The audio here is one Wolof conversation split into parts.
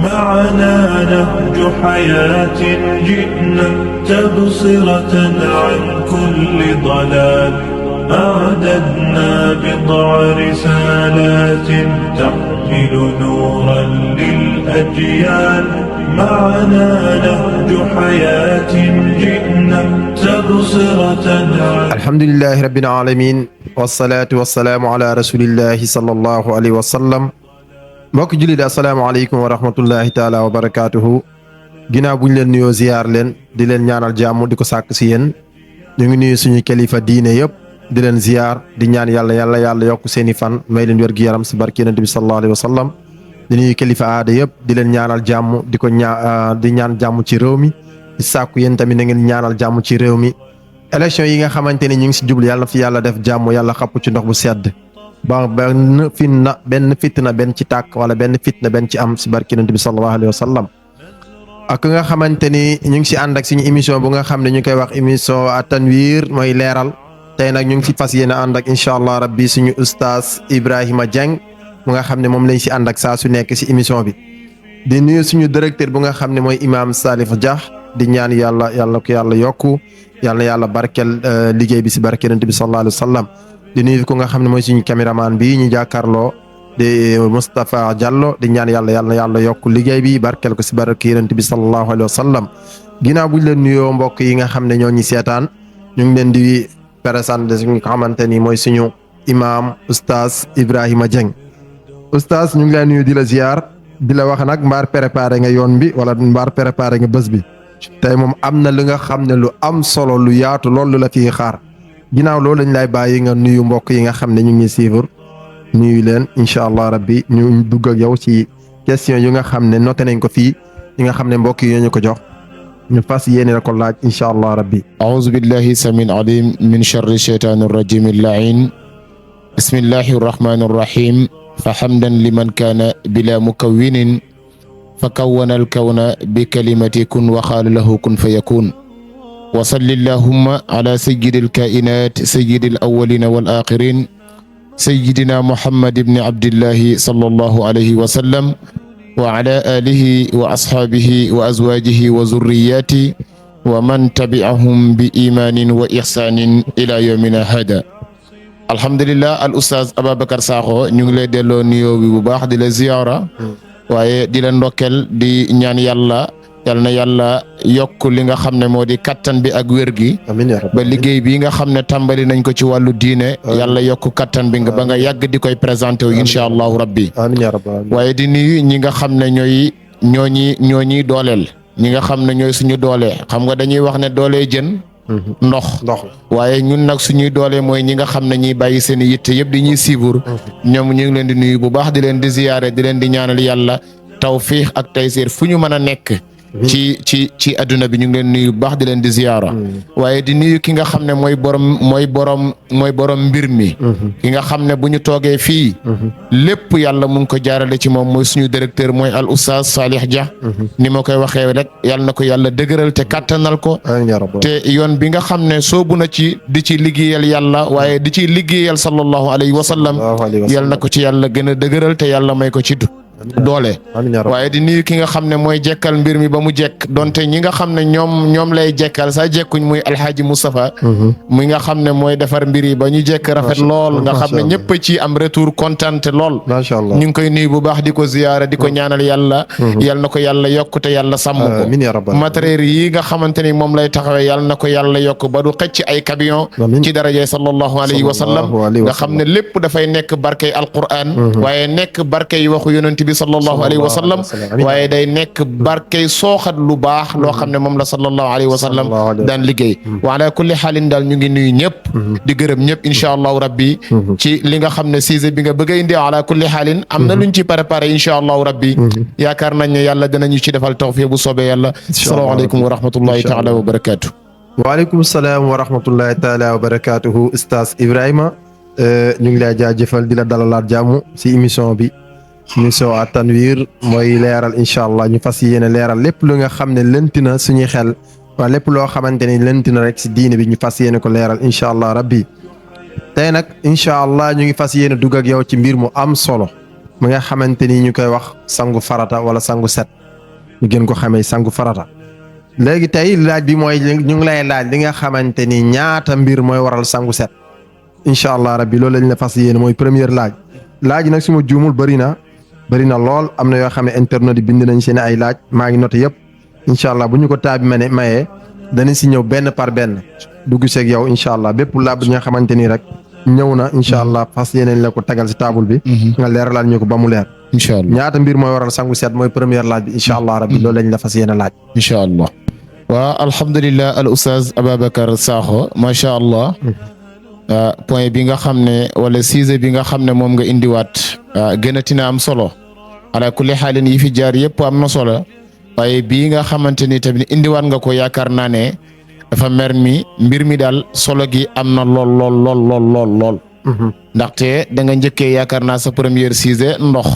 معنا نهج حياة جئنا تبصرة عن كل ضلال أعددنا بضع رسالات تحمل نورا للأجيال معنا نهج حياة جئنا تبصرة عن الحمد لله رب العالمين والصلاة والسلام على رسول الله صلى الله عليه وسلم mbokk jullit asalaamaaleykum wa rahmatullahi taala wa barakaatuhu ginnaaw bu ñu leen nuyoo ziyaar leen di leen ñaanal jàmm di ko sàkk si yéen ñu ngi nuyu suñu kilifa diine yëpp di leen ziyaar di ñaan yàlla yokk seeni fan may leen wér-gu-yaram si barke yonent bi sallallahu alayhi wa sallam di nuyu kilifa aada yëpp di leen ñaanal jàmm di ñaan jàmm ci réew mi di sàkku yéen tamit na ngeen ñaanal jàmm ci réew mi élection yi nga xamante ni ñu ngi si jublu yàlla na fi yàlla def jàmm yàlla xapp ci ndox bu sedd ba benn fitna benn ci tàkk wala benn fitna benn ci am si barke yonent bi sallallahu alayhi wa sallam ak nga xamante ni ñu ngi si ànd ak suñu émission bu nga xam ne ñu koy wax émission Tanwir mooy leeral tey nag ñu ngi si fas yéene ànd ak incha allah rabbi suñu oustaz Ibrahima Dieng mu nga xam ne moom lañ si ànd ak saa su nekk si émission bi di nuyu suñu directeur bu nga xam ne mooy imam Salif Dia di ñaan yàlla ko yàlla yokku yàlla barkel liggéey bi si barke yonent bi sallallahu alayhi wa sallam di nuyu ko nga xam ne mooy suñu caméraman bi ñu jàkkaarloo di Moustapha Diallo di ñaan yàlla yokk liggéey bi barkel ko si barke yonent bi sallallahu alayhi wa sallam ginnaaw buñ leen nuyoo mbokk yi nga xam ne ñoo ñi seetaan ñu ngi leen di présenté suñu xamante ni mooy suñu imam oustaz Ibrahima Dieng oustaz ñu ngi lay nuyu di la ziar di la wax nag mbaar préparé nga yoon bi wala mbaar préparé nga bés bi tey moom am na li nga xam ne lu am solo lu yaatu loolu la fiy xaar ginnaaw loolu lañ lay bàyyi nga nuyu mbokk yi nga xam ne ñu ngi suivre nuyu leen incha allah rabbi ñu dugg ak yow ci question yu nga xam ne noté nañ ko fii yi nga xam ne mbokk yi ñu ko jox ñu fas yéene la ko laaj incha allah rabbi. أعوذ بالله السميع العليم من شر الشيطان الرجيم اللعين بسم الله الرحمن الرحيم فحمدا لمن كان بلا مكون فكون الكون بكلمة كن وقال له كن فيكون وصل اللهم على سيد الكائنات سيد الأولين والآخرين سيدنا محمد بن عبد الله صلى الله عليه وسلم وعلى آله وأصحابه وأزواجه وذرياته ومن تبعهم بإيمان وإحسان إلى يومنا هذا الحمد لله الأستاذ أبا بكر ساخو ñu ngi lay delloo nuyoo bi bu baax di la ziyaara waaye di la ndokkel di ñaan yàlla na yàlla yokk li nga xam ne moo di kattan bi ak wér gi ba liggéey bi nga xam ne tàmbali nañ ko ci wàllu diine yàlla yokk kattan bi nga ba nga yàgg di koy présenté wu incha allahu rabbi waaye di nuyu ñi nga xam ne ñooñi dooleel ñi nga xam ne ñooy suñu doole xam nga dañuy wax ne doole jën ndox waaye ñun nag suñuy doole mooy ñi nga xam ne ñiy bàyyi seen i yitte yëpp di ñuy siibur ñoom ñu ngi leen di nuyu bu baax di leen di ziyaare di leen di ñaanal yàlla tawfiix ak taysiir fu ñu mën a nekk ci adduna bi ñu ngi leen nuyu bu baax di leen di ziyaara waaye di nuyu ki nga xam ne mooy borom mbir mi ki nga xam ne bu ñu toogee fii lépp yàlla mu ngi ko jaarale ci moom mooy suñu directeur mooy al oustaz Salih Dia ni ma koy waxee rek yàlla na ko yàlla dëgëral te kàttanal ko te yoon bi nga xam ne soobu na ci di ci liggéeyal yàlla waaye di ci liggéeyal sallallahu alayhi wa sallam yàlla na ko ci yàlla gën a dëgëral te yàlla may ko ci doole waaye di nuyu ki nga xam ne mooy jekkal mbir mi ba mu jekk donte ñi nga xam ne ñoom lay jekkal sa jekkuñ muy alxaaji Moustapha muy nga xam ne mooy defar mbir yi ba ñu jekk rafet lool nga xam ne ñëpp ci am retour kontaan lool ñu ngi koy nuyu bu baax di ko ziyaara di ko ñaanal yàlla na ko yàlla yokk te yàlla sàmm ko matériel yi nga xamante ni moom lay taxawee yàlla na ko yàlla yokk ba du xëcc ay camion ci darajay sallallahu alayhi wa sallam nga xam ne lépp dafay nekk barkey alquran waaye nekk barkey waxu yonent bi sallallahu alayhi wa sallam waaye day nekk barkey sooxat lu baax loo xam ne moom la sallallahu alayhi wa sallam daan liggéey wa ala kulli xaalin daal ñu ngi nuyu ñëpp di gërëm ñëpp incha allahu rabbi ci li nga xam ne sujet bi nga bëgg a indi ala kulli xaalin am na luñ ci préparé incha allahu rabbi yaakaar nañ ne yàlla danañu ci defal tawfiq bu soobee yàlla asalaamaaleykum wa rahmatullahi taala wa barakaatu waaleykum salaam wa rahmatullahi taala wa barakaatuhu Oustaz Ibrahima ñu ngi lay jaajëfal di la dalalaat jàmm si émission bi émission Tanwir mooy leeral incha allah ñu fas yéene leeral lépp lu nga xam ne lënt na suñuy xel waaw lépp loo xamante ni lënt na rek si diine bi ñu fas yéene ko leeral incha allah rabbi tey nag incha allah ñu ngi fas yéene dugg ak yow ci mbir mu am solo mi nga xamante ni ñu koy wax sangu farata wala sangu set ñu gën ko xamee sangu farata. léegi tey laaj bi mooy ñu ngi lay laaj li nga xamante ni ñaata mbir mooy waral sangu set incha allah rabbi loolu lañ la fas yéene mooy première laaj nag su ma juumul bëri na lool am na yoo xam ne internet yi bind nañ seen ay laaj maa ngi noté yëpp incha allah bu ñu ko taabi mayee danañ si ñëw benn par benn dugg seeg yow incha allah bépp laaj bi nga xamante ni rek ñëw na incha allah fas yéeneen la ko tagal si table bi. nga leeralal ñu ko ba mu leer. incha allah ñaata mbir mooy waral sangu set mooy première laaj bi incha allah rabbi loolu lañ la fas yéene laaj. incha allah. waaw alhamdulilah al oustaz Ababacar Sakho macha allah. point bi nga xam ne wala sujet bi nga xam ne moom nga indiwaat gënati na am solo ala kulli xaalin yi fi jaar yëpp am na solo waaye bii nga xamante ni tamit indiwaat nga ko yaakaar naa ne dafa mbir mi daal solo gi am na lool. ndaxte da nga njëkkee yaakaar naa sa première sujet ndox.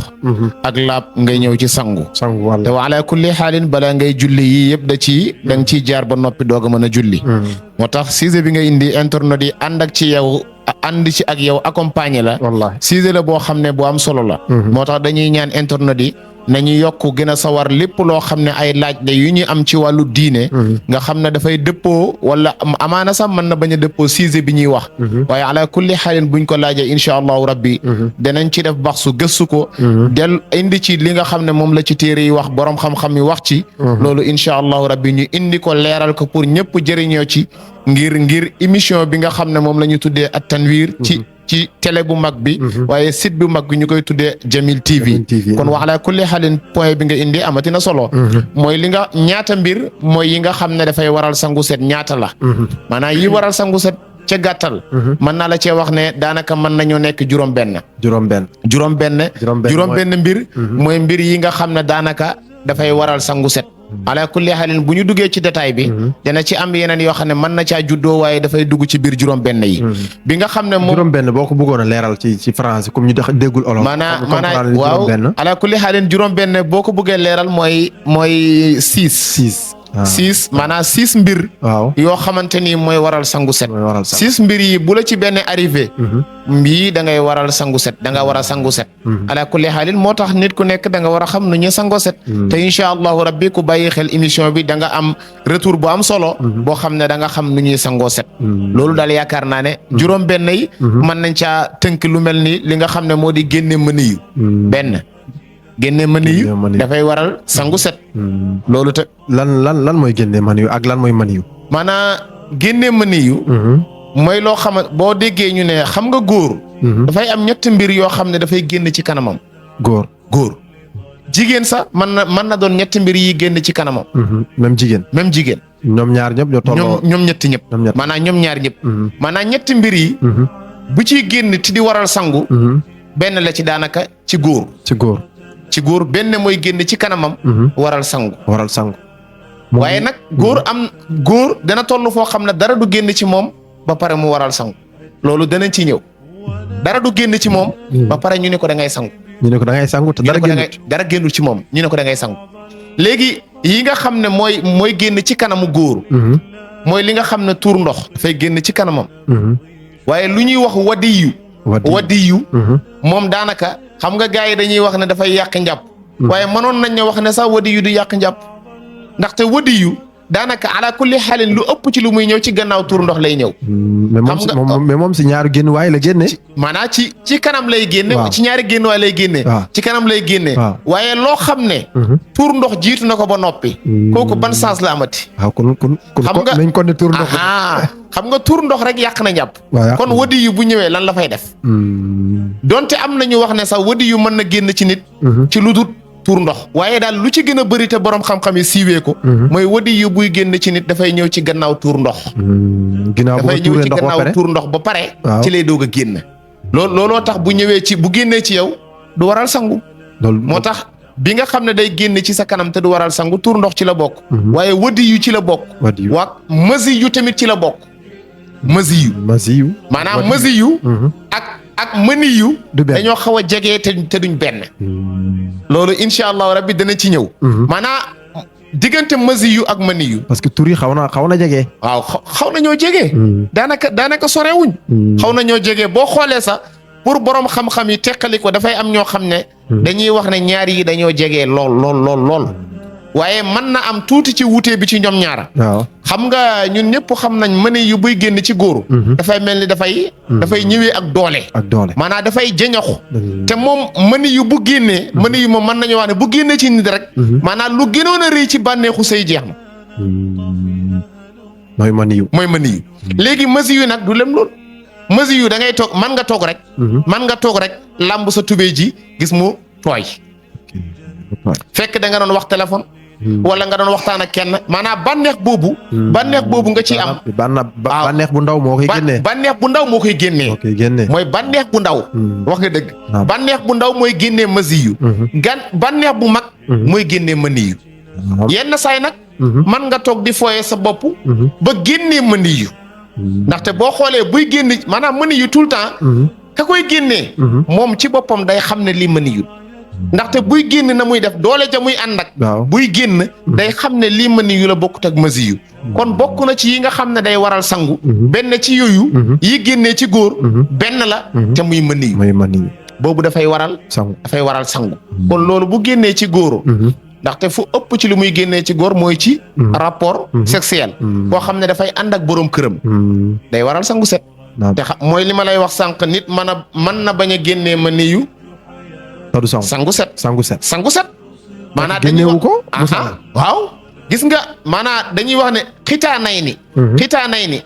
ak laab ngay ñëw ci sangu. wàll te ala kulli xaalin balaa ngay julli yii yëpp da nga ciy jaar ba noppi doog a mën a julli. moo tax sujet bi nga indi internet yi ànd ak ci yow ànd ci ak yow accompagner la. wallaahi sujet la boo xam ne bu am solo la. moo tax dañuy ñaan internet yi. nañu yokk gën a sawar lépp loo xam ne ay laaj la yu ñu am ci wàllu diine. nga xam ne dafay dëppoo wala amaana sax mën na bañ a dëppoo sujet bi ñuy wax. waaye ala kulli xaalin buñ ko laajee incha allahu rabbi. danañ ci def baxsu gëstu ko. del indi ci li nga xam ne moom la ci téere yi wax borom xam-xam yi wax ci. loolu incha allahu rabbi ñu indi ko leeral ko pour ñëpp jëriñoo ci ngir émission bi nga xam ne moom la ñu tuddee at tanwir ci télé bu mag bi. waaye site bu mag bi ñu koy tuddee Jamil TV. kon wax ala kulli xaalin point bi nga indi amatina solo. mooy li nga ñaata mbir mooy yi nga xam ne dafay waral sangu set ñaata la. maanaam yi waral sangu set ca gàttal. mën naa la cee wax ne daanaka mën nañoo nekk juróom-benn. juróom-benn mbir. mooy mbir yi nga xam ne daanaka dafay waral sangu set. ala kulli xaalin bu ñu duggee ci détail bi. dana ci am yeneen yoo xam ne mën na caa juddoo waaye dafay dugg ci biir juróom-benn yi. bi nga xam ne moom juróom-benn boo ko bëggoon a leeral ci français comme ñu déggul olof. maanaam waaw ala kulli xaalin juróom-benn boo ko bëggee leeral mooy six. maanaam 6 mbir. waaw yoo xamante ni mooy waral sangu set. 6 mbir yi bu la ci benn arrivé. mbii da ngay waral sangu set da nga war a sangu set. ala kulli xaalin moo tax nit ku nekk da nga war a xam nu ñuy sangoo set. te incha allahu rabbi ku bàyyi xel émission bi da nga am retour bu am solo. boo xam ne da nga xam nu ñuy sangoo set. loolu daal yaakaar naa ne. juróom-benn yi. mën nañ caa tënk lu mel ni li nga xam ne moo di génne mëniyu. benn. génne maniyu dafay waral sangu set. loolu te lan mooy génne maniyu ak lan mooy maniyu. maanaam génne maniyu. mooy loo xam boo déggee ñu ne xam nga góor. dafay am ñetti mbir yoo xam ne dafay génn ci kanamam. góor jigéen sax mën na doon ñetti mbir yi génn ci kanamam. même jigéen. ñoom ñaar ñëpp ñoo tolloo ñoom ñetti ñëpp. maanaam ñoom ñaar ñëpp. maanaam ñetti mbir yi. bu ciy génn ti di waral sangu. benn la ci daanaka ci góor. ci góor benn mooy génn ci kanamam. waral sangu. waaye nag góor dana toll foo xam ne dara du génn ci moom ba pare mu waral sangu. loolu danañ ci ñëw. dara du génn ci moom. ba pare ñu ne ko da ngay sangu. te dara génnul ci moom ñu ne ko da ngay sangu. léegi yi nga xam ne mooy génn ci kanamu góor. mooy li nga xam ne tuur ndox. dafay génn ci kanamam. waaye lu ñuy wax wadiyu. moom daanaka. xam nga gars yi dañuy wax ne dafay yàq njàpp. waaye mënoon nañ ne wax ne sax wadiyu du yàq njàpp. ndaxte wadiyu daanaka ala kulli xaalin lu ëpp ci lu muy ñëw ci gannaaw tur ndox lay ñëw. mais moom si ñaari génn waay la génne. maanaam ci kanam lay génne. ci ñaari génn waay lay génne. ci kanam lay génne. waaye loo xam ne. tur ndox jiitu na ko ba noppi. kooku ban sens la amati. waaw kon nañ ko ne tur ndox. xam nga tur ndox rek yàq na njàpp. kon wadi yu bu ñëwee lan la fay def. donte am na ñu wax ne sax wadi yu mën na génn ci nit. ci lu dul tur ndox. waaye daal lu ci gën a bëri te borom xam-xam yi siiwee ko. mooy wadi yu buy génn ci nit dafay ñëw ci gannaaw tur ndox. dafay ñëw ci gannaaw tur ndox ba pare. ci lay doog a génn. looloo tax bu ñëwee bu génnee ci yow du waral sangu. moo tax bi nga xam ne day génn ci sa kanam te du waral sangu tur ndox ci la bokk. waaye wadi yu ci la bokk. waa masi yu tamit ci la bokk. masi yu maanaam masi yu. ak mëni yu dañoo xaw a jege te duñ benn. loolu incha allahu rabbi dana ci ñëw. maanaam diggante masi yu ak mëni yu. parce que tur yi xaw na jege. waaw xaw na ñoo jege. daanaka sorewuñ. xaw na ñoo jege boo xoolee sax pour borom xam-xam yi teqali ko dafay am ñoo xam ne dañuy wax ne ñaar yi dañoo jege lool waaye mën na am tuuti ci wuute bi ci ñoom ñaara waaw xam nga ñun ñëpp xam nañ mani yu buy génn ci góor dafay mel ni dafay ñëwee ak doole maanaam dafay jëñaxu te moom mani yu bu génnee mani yu moom mën nañu wax ne bu génnee ci nit rek maanaam lu gënoon a rëy ci bànneexu say jeex na mooy mani yu léegi masi yu nag du lem lool masi yu da ngay toog man nga toog rek làmb sa tubéy ji gis mu tooy fekk da nga doon wax téléphone wala nga doon waxtaan ak kenn maanaam bànneex boobu nga ciy am bànneex bu ndaw moo koy génnee bànneex bu ndaw moo koy génnee mooy bànneex bu ndaw wax nga dëgg bànneex bu ndaw mooy génnee masi yu bànneex bu mag mooy génnee mani yu yenn saay nag man nga toog di fooye sa bopp ba génnee mani yu ndaxte boo xoolee buy génn maanaam mani yu tout le temps ka koy génnee moom ci boppam day xam ne lii mani yu ndaxte buy génn na muy def doole ja muy ànd ak buy génn day xam ne lii mani yu la bokkut ak masi yu kon bokk na ci yi nga xam ne day waral sangu benn ci yooyu yi génnee ci góor benn la te muy mani yu boobu dafay waral sangu kon loolu bu génnee ci góor ndaxte fu ëpp ci li muy génnee ci góor mooy ci rapport sexuel koo xam ne dafay ànd ak boroom këram day waral sangu set te mooy li ma lay wax sànq nit mën na bañ a génnee mani yu sangu set maanaam génnewu ko waaw gis nga maanaam dañuy wax ne xitaanay ni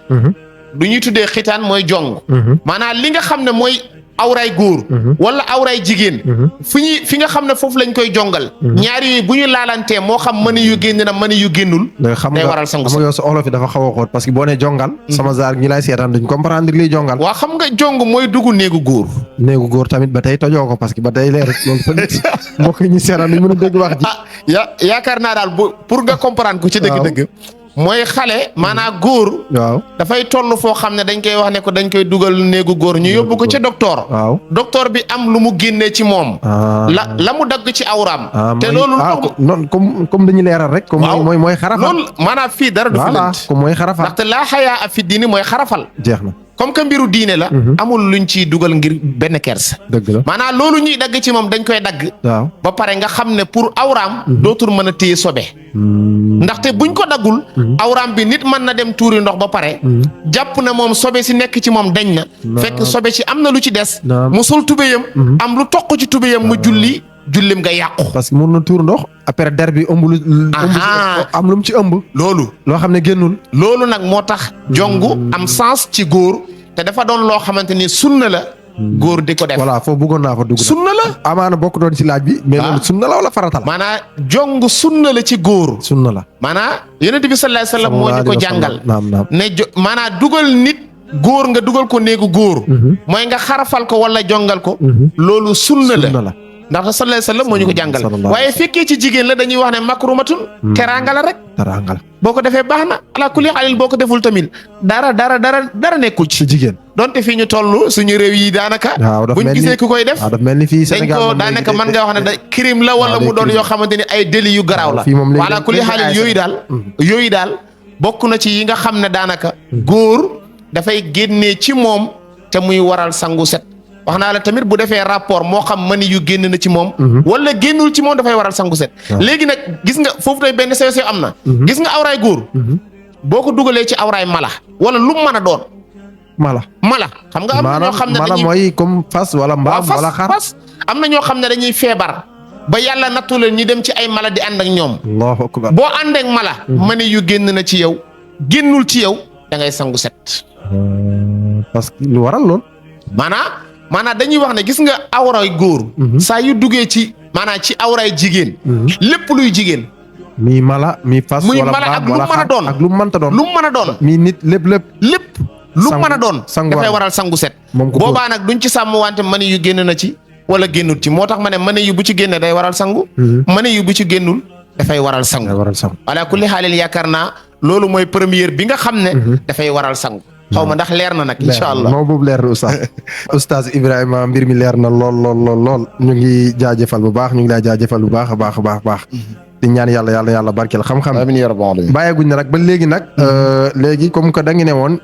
du ñuy tuddee xitaan mooy jong maanaam li nga xam ne mooy awraay góor wala awraay jigéen fi nga xam ne foofu lañ koy jongal ñaar yooyu bu ñu laalantee moo xam mani yu génn na mani yu génnul day waral sangu xam nga yow sa olof yi dafa xaw a xóot parce que boo ne jongal sama zaar ñi lay seetaan duñ comprendre liy jongal waaw xam nga jong mooy dugg néegu góor tamit ba tey tojoo ko parce que ba tey leer loolu tamit mbokk ñi seetaan duñ mën a dégg wax ji yaakaar naa daal pour nga comprendre ko ci dëgg-dëgg mooy xale maanaam góor dafay toll foo xam ne dañ koy wax ne ko dañ koy dugal néegu góor ñu yóbbu ko ca docteur bi am lu mu génnee ci moom la mu dagg ci awraam te loolu noonu comme dañuy leeral rek comme mooy xarafal loolu maanaam fii dara du fi lënt comme mooy xarafal ndaxte laa xayaa fi diini mooy xarafal jeex na comme que mbiru diine la amul luñ ciy dugal ngir benn kersa dëgg la maanaam loolu ñuy dagg ci moom dañ koy dagg ba pare nga xam ne pour awraam dootul mën a téye sobe ndaxte buñ ko daggul awraam bi nit mën na dem tuuri ndox ba pare jàpp na moom sobe si nekk ci moom dañ na fekk sobe si am na lu ci des mu sol tubéyam am lu toq ci tubéyam mu jullim nga yàqu parce que mun na tuur ndox après der bi ëmb am lu mu ci ëmb loolu loo xam ne génnul loolu nag moo tax jongu am sens ci góor te dafa doon loo xamante ni sunna la góor di ko def voilà foofu bëggoon naa fa dugg sunna la amaana bokk doon ci laaj bi mais loolu sunna la wala faratal maanaam jong sunna la ci góor sunna la maanaam yonent bi sallallahu alayhi wasallam moo ñu ko jàngal ne maanaam dugal nit góor nga dugal ko néegu góor mooy nga xarafal ko wala jongal ko loolu sunna la ndax sallallahu alayhi wasallam moo ñu ko jàngal waaye fekkee ci jigéen la dañuy wax ne makrumatun teraanga la rek boo ko defee baax na ala kulli xaalil boo ko deful tamit dara nekkul ci jigéen donte fii ñu toll suñu réew yi daanaka buñ gisee ku koy def daf mel ni fii Sénégal dañ ko daanaka mën nga wax ne da crime la wala mu doon yoo xamante ni ay délits yu garaaw la ala kulli xaalil yooyu daal bokk na ci yi nga xam ne daanaka góor dafay génnee ci moom te muy waral sangu set wax naa la tamit bu defee rapport moo xam mani yu génn na ci moom wala génnul ci moom dafay waral sangu set léegi nag gis nga foofu tey benn sew am na gis nga awraay góor boo ko dugalee ci awraay mala wala lu mu mën a doon mala xam nga am na ñoo xam ne dañuy mooy comme fas wala mbaam wala xar fas am na ñoo xam ne dañuy feebar ba yàlla nattu leen ñi dem ci ay mala di ànd ak ñoom Allahu akbar boo ànd ak mala mani yu génn na ci yow génnul ci yow da ngay sangu set parce que lu waral lool maanaam dañuy wax ne gis nga awray góor saa yu duggee ci maanaam ci awray jigéen lépp luy jigéen mi mala mi fas muy mala ak lu mën a doon ak lu mënta doon lu mën a doon mi nit lépp lu mën a doon dafay waral sangu set boobaa nag duñ ci sàmm wante mani yu génn na ci wala génnul ci moo tax ma ne mani yu bu ci génne day waral sangu mani yu bu ci génnul dafay waral sangu ala kulli xaalil yaakaar naa loolu mooy première bi nga xam ne dafay waral sangu xaw ma ndax leer na nag incha allah moom boobu leer na oustaz Ibrahima mbir mi leer na lool ñu ngi jaajëfal bu baax ñu ngi lay jaajëfal bu baax a baax di ñaan yàlla barkeel xam-xam. amiin yaa rabbal aalamiin. bàyyeeguñ na nag ba léegi nag. léegi comme que da nga ne woon.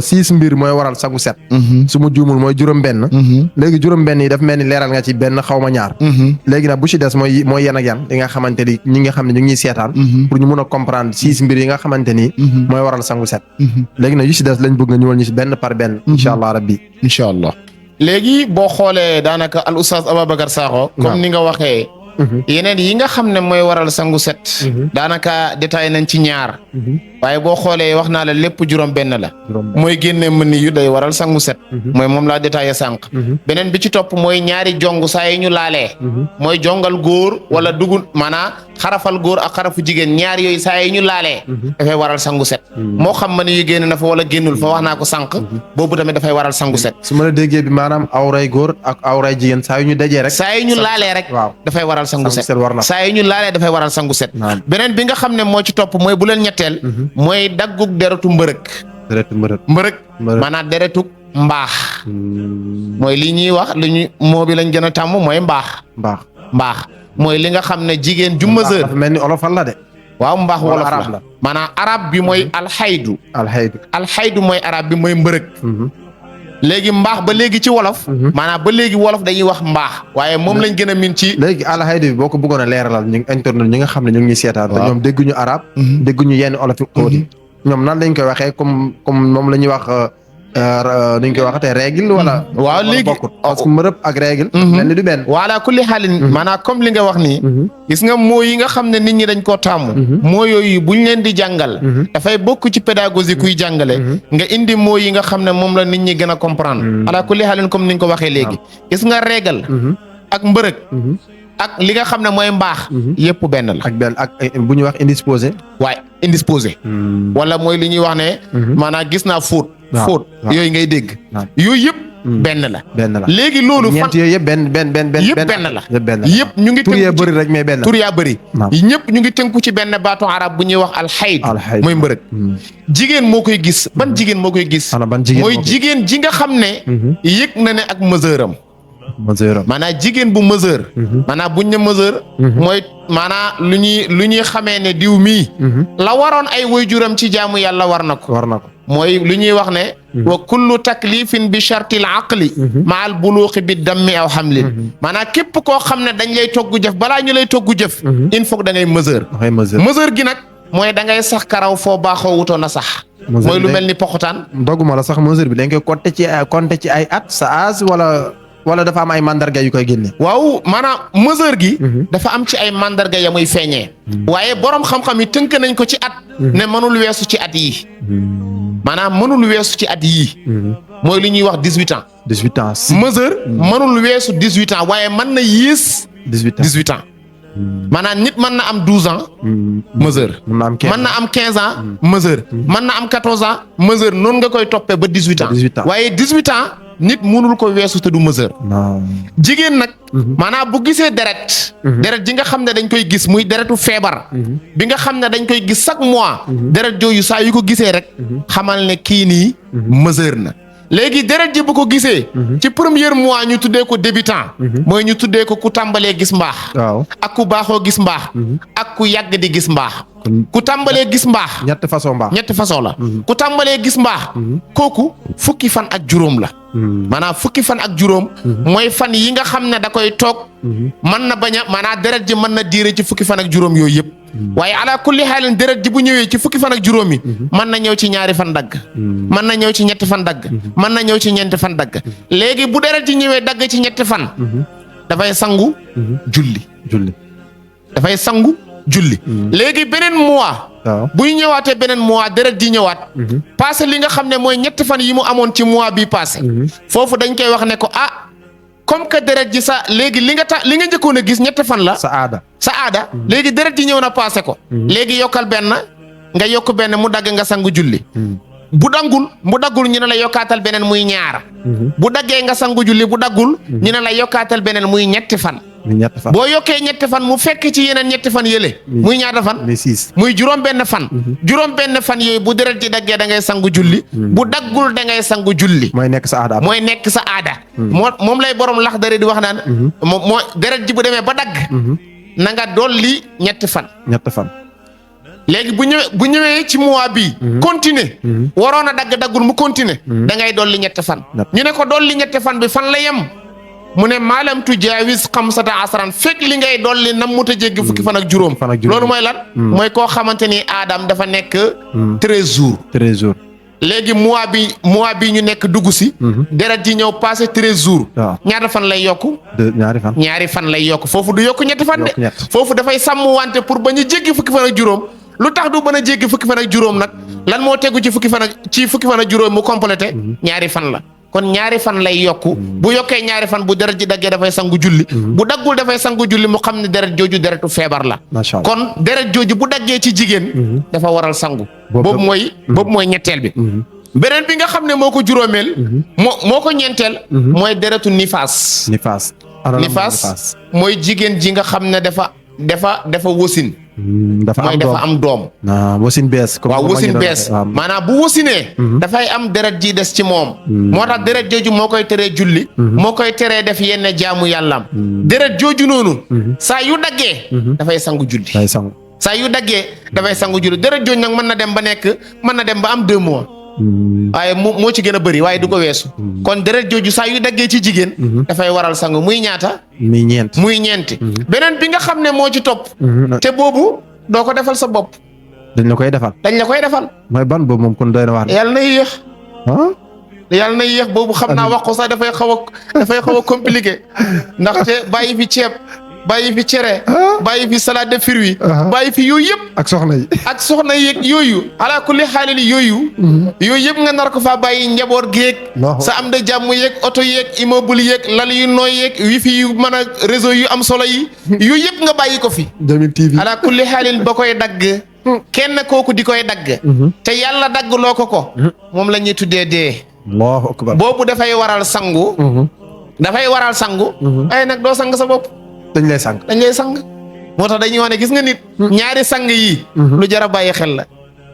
6 mbir mooy waral sangu set. su ma juumul mooy juróom-benn. léegi juróom-benn yi daf mel ni leeral nga ci benn xaw ma ñaar. léegi nag bu ci des mooy yan ak yan li nga xamante ni ñi nga xam ne ñu ngi seetaan. pour ñu mun a comprendre 6 mbir yi nga xamante ni. mooy waral sangu set. léegi nag yu ci des lañ bëgg nga ñëwal ñu ci benn par benn. incha allah rabbi. incha allah léegi boo xoolee daanaka al oustaz Ababacar Sakho. comme ni nga waxee. yeneen yi nga xam ne mooy waral sangu set. daanaka détaillé nañ ci ñaar. waaye boo xoolee wax naa la lépp juróom-benn la. mooy génne mën yu day waral sangu set. mooy moom laa détaillé sànq. beneen bi ci topp mooy ñaari jong saa yi ñu laalee. mooy jongal góor wala dugul maanaam xarafal góor ak xarafu jigéen ñaar yooyu saa yi ñu laalee. dafay waral sangu set. moo xam mën yu génn na fa wala génnul fa wax naa ko sànq. boobu tamit dafay waral sangu set. su ma la déggee bi maanaam awray góor ak awray jigéen saa yu ñu dajee rek. saa yi ñu laalee rek. waaw dafay waral sangu set war na saa yi ñu laalee dafay waral sangu set. beneen bi nga xam ne moo ci topp mooy bu leen ñetteel. mooy daggug deretu mbërëg. deretu mbërëg maanaam deretu mbaax. mooy li ñuy wax li ñu moo bi lañ gën a tàmm mooy mbaax mooy li nga xam ne jigéen ju mesure. dafa mel ni olofal la de. waaw mbaax wolof la maanaam arab bi mooy alxaydu. alxaydu mooy arab bi mooy mbërëg. léegi mbaax ba léegi ci wolof. maanaam ba léegi wolof dañuy wax mbaax. waaye moom lañ gën a min ci. léegi alxaydu bi boo ko bëggoon a leeralal ñu internet ñi nga xam ne ñu ngi seetaan. te ñoom dégguñu arab. dégguñu yenn olof yi. ñoom nan lañ koy waxee comme moom la ñuy wax nuñ koy waxatee règle wala. waaw léegi parce que mbërëb ak règle. mel ni du benn. voilà kulli xaalin maanaam comme li nga wax nii. gis nga moo yi nga xam ne nit ñi dañ koo tàmm. moo yooyu buñ leen di jàngal. dafay bokk ci pédagogie kuy jàngale. nga indi moo yi nga xam ne moom la nit ñi gën a comprendre. ala kulli xaalin comme ni nga ko waxee léegi. gis nga règle. ak mbërëg. ak li nga xam ne mooy mbaax. yëpp benn la. ak bu ñuy wax indisposé. waaye indisposé. wala mooy li ñuy wax ne. maanaam gis naa fóot. fóot yooyu ngay dégg. yooyu yëpp benn la. léegi loolu. ñeent yooyu yëpp benn yëpp benn la. yëpp ñu ngi. tur yaa bëri rek mais benn. tur yaa bëri. ñëpp ñu ngi tënku ci benn baatu arab bu ñuy wax alxayd. mooy mbërëg. jigéen moo koy gis ban jigéen moo koy gis. mooy jigéen ji nga xam ne. yëg na ne ak meseuram. maanaam jigéen bu mesure. maanaam buñ ne mesure. mooy maanaam lu ñuy xamee ne diw mii. la waroon ay waajuram ci jaamu yàlla war na ko. mooy lu ñuy wax ne. wa kullu taklifin bi shartil aqli. ma al buluuqi bi dammi aw xamlin. maanaam képp koo xam ne dañ lay togg jëf balaa ñu lay togg jëf. il faut que da ngay mesure. mesure gi nag mooy da ngay sax karaw foo baaxoo wutoon a sax. mooy lu mel ni poxutaan. dogguma la sax mesure bi dañ koy compter ci ay at sa âge wala dafa am ay mandarga yu koy génne. waaw maanaam mesure gi. dafa am ci ay mandarga ya muy feeñee. waaye borom xam-xam yi tënk nañ ko ci at. ne mënul weesu ci at yii. maanaam mënul weesu ci at yii. mooy li ñuy wax 18 ans. 18 ans. mesure mënul weesu 18 ans waaye mën na yées. 18 ans. maanaam nit mën na am 12 ans. mesure. mën na am 15 ans. mesure. mën na am 14 ans. mesure noonu nga koy toppee ba 18 ans. waaye 18 ans. nit mënul ko weesu te du mesure. jigéen nag. maanaam bu gisee deret. deret ji nga xam ne dañ koy gis muy deretu feebar. bi nga xam ne dañ koy gis chaque mois. deret jooyu saa yu ko gisee rek. xamal ne kii nii. mesure na. léegi deret ji bu ko gisee. ci premier mois ñu tuddee ko débutant. mooy ñu tuddee ko ku tàmbalee gis mbaax. ak ku baaxoo gis mbaax. ak ku yàgg di gis mbaax. ku tàmbalee gis mbaax. ñetti façon la. ku tàmbalee gis mbaax. kooku fukki fan ak juróom la. maanaam fukki fan ak juróom. mooy fan yi nga xam ne da koy toog. mën na bañ a maanaam deret ji mën na diire ci fukki fan ak juróom yooyu yëpp. waaye ala kulli xaalin deret ji bu ñëwee ci fukki fan ak juróom yi. mën na ñëw ci ñaari fan dagg. mën na ñëw ci ñetti fan dagg. mën na ñëw ci ñeenti fan dagg. léegi bu deret ji ñëwee dagg ci ñetti fan. dafay sangu. julli. dafay sangu julli. léegi beneen mois. buy ñëwaatee beneen mois deret ji ñëwaat. passé li nga xam ne mooy ñetti fan yi mu amoon ci mois bi passé. foofu dañ koy wax ne ko comme que deret ji sa léegi li nga njëkkoon a gis ñetti fan la. sa aada. léegi deret ji ñëw na passé ko. léegi yokkal benn nga yokk benn mu dagg nga sangu julli. bu daggul ñu ne la yokkaatal beneen muy ñaar. bu daggee nga sangu julli bu daggul. ñu ne la yokkaatal beneen muy ñetti fan. boo yokkee ñetti fan mu fekk ci yeneen ñetti fan yële. muy ñaata fan. muy juróom-benn fan. juróom-benn fan yooyu bu deret ji daggee da ngay sangu julli. bu daggul da ngay sangu julli. mooy nekk sa aada. moom lay borom Laxdari di wax naan. moo deret ji bu demee ba dagg. na nga dolli ñetti fan. ñett fan. léegi bu ñëwee ci mois bi continuer waroon a daggul mu continuer da ngay dolli ñetti fan. ñu ne ko dolli ñetti fan bi fan la yem mu ne maalam tujaawis xamsata asran fekk li ngay dolli nam mu ta jéggi fukki fan ak juróom. loolu mooy lan. mooy koo xamante ni Adam dafa nekk 13 jours. 13 jours. léegi mois bi ñu nekk dugg si. deret ji ñëw passé 13 jours. waaw ñaata fan lay yokku. ñaari fan lay yokku foofu du yokku ñetti fan de. foofu dafay sàmm wante pour ba ñu jéggi fukki fan ak juróom. lu tax du mën a jéggi fukki fan ak juróom nag lan moo tegu ci fukki fan ak juróom mu complété ñaari fan la kon ñaari fan lay yokku bu yokkee ñaari fan bu deret ji daggee dafay sangu julli bu daggul dafay sangu julli mu xam ne deret jooju deretu feebar la kon deret jooju bu daggee ci jigéen dafa waral sangu boobu mooy ñetteel bi beneen bi nga xam ne moo ko juróomeel moo ko ñeenteel mooy deretu nifaas mooy jigéen ji nga xam ne dafa wosin dafa am doom wasin bees waaw wasin bees maanaam bu wasinee dafay am deret ji des ci moom moo tax deret jooju moo koy teree julli moo koy teree def yenn jaamu yàllaam deret jooju noonu saa yu daggee dafay sangu julli saa yu daggee dafay sangu julli deret jooju nag mën na dem ba am 2 mois waaye moo ci gën a bëri waaye du ko weesu kon deret jooju saa yu daggee ci jigéen dafay waral sangu muy ñaata muy ñeenti beneen bi nga xam ne moo ci topp te boobu doo ko defal sa bopp dañ la koy defal mooy ban boobu moom kon doy na wax yàlla na yéex boobu xam naa wax ko sax dafay xaw a compliqué ndaxte bàyyi fi ceeb bàyyi fi cere bàyyi fi salade de fruits bàyyi fi yooyu yëpp ak soxna yeeg yooyu ala kulli xaalin yooyu yëpp nga nar ko faa bàyyi njaboot géeg sa am da jàmm yeeg oto yeeg immeuble yeeg lal yu nooy yeeg wifi yu mën a réseau yu am solo yi yooyu yëpp nga bàyyi ko fi ala kulli xaalin ba koy dagg kenn kooku di koy dagg te yàlla dagg loo ko moom la ñuy tuddee dee Allahu akbar boobu dafay waral sangu ay nag doo sang sa bopp dañ lay sang moo tax dañuy wax ne gis nga nit ñaari sang yi lu jar a bàyyi xel la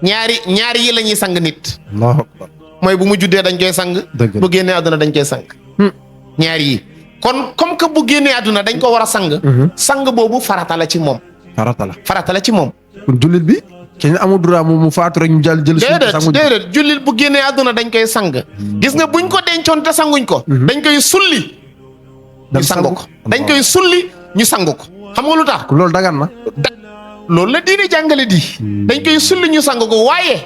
ñaari yi la ñuy sang nit Allahu akbar mooy bu mu juddee dañ koy sang bu génnee àdduna dañ koy sang ñaari yi kon comme que bu génnee àdduna dañ ko war a sang boobu farata la ci moom kon jullit bi kenn amul droit mu faatu rek ñu jël déedéet jullit bu génnee àdduna dañ koy sang gis nga buñ ko dencoon te sanguñ ko dañ koy sulli ñu sang ko dañ koy sulli ñu sang ko xam nga lu tax loolu dagan na loolu la diine jàngale di dañ koy sulli ñu sang ko waaye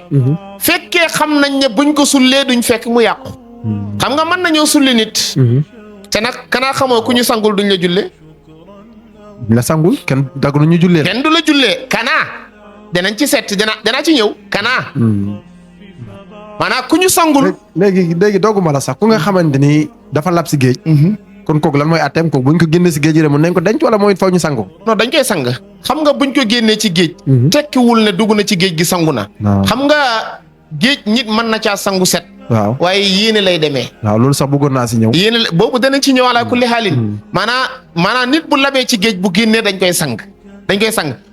fekkee xam nañ ne buñ ko sullee duñ fekk mu yàqu xam nga mën nañoo sulli nit te nag kanaa xamoo ku ñu sangul duñ la jullee la sangul kenn dagnu ñu jullee kenn du la jullee kanaa danañ ci seet danaa ci ñëw kanaa maanaam ku ñu sangul léegi dooguma la sax ku nga xamante ni dafa lab si géej kon kooku lan mooy atteem kooku buñ ko génnee si géej rek mën nañ ko denc wala mooy faw ñu sangu non dañ koy sang xam nga buñ ko génnee ci géej tekkiwul ne dugg na ci géej gi sangu na xam nga géej nit mën na caa sangu set waaw waaye yéene lay demee waaw loolu sax bëggoon naa si ñëw yéene boobu danañ ci ñëw ala kulli xaalin maanaam nit bu labee ci géej bu génnee dañ koy sang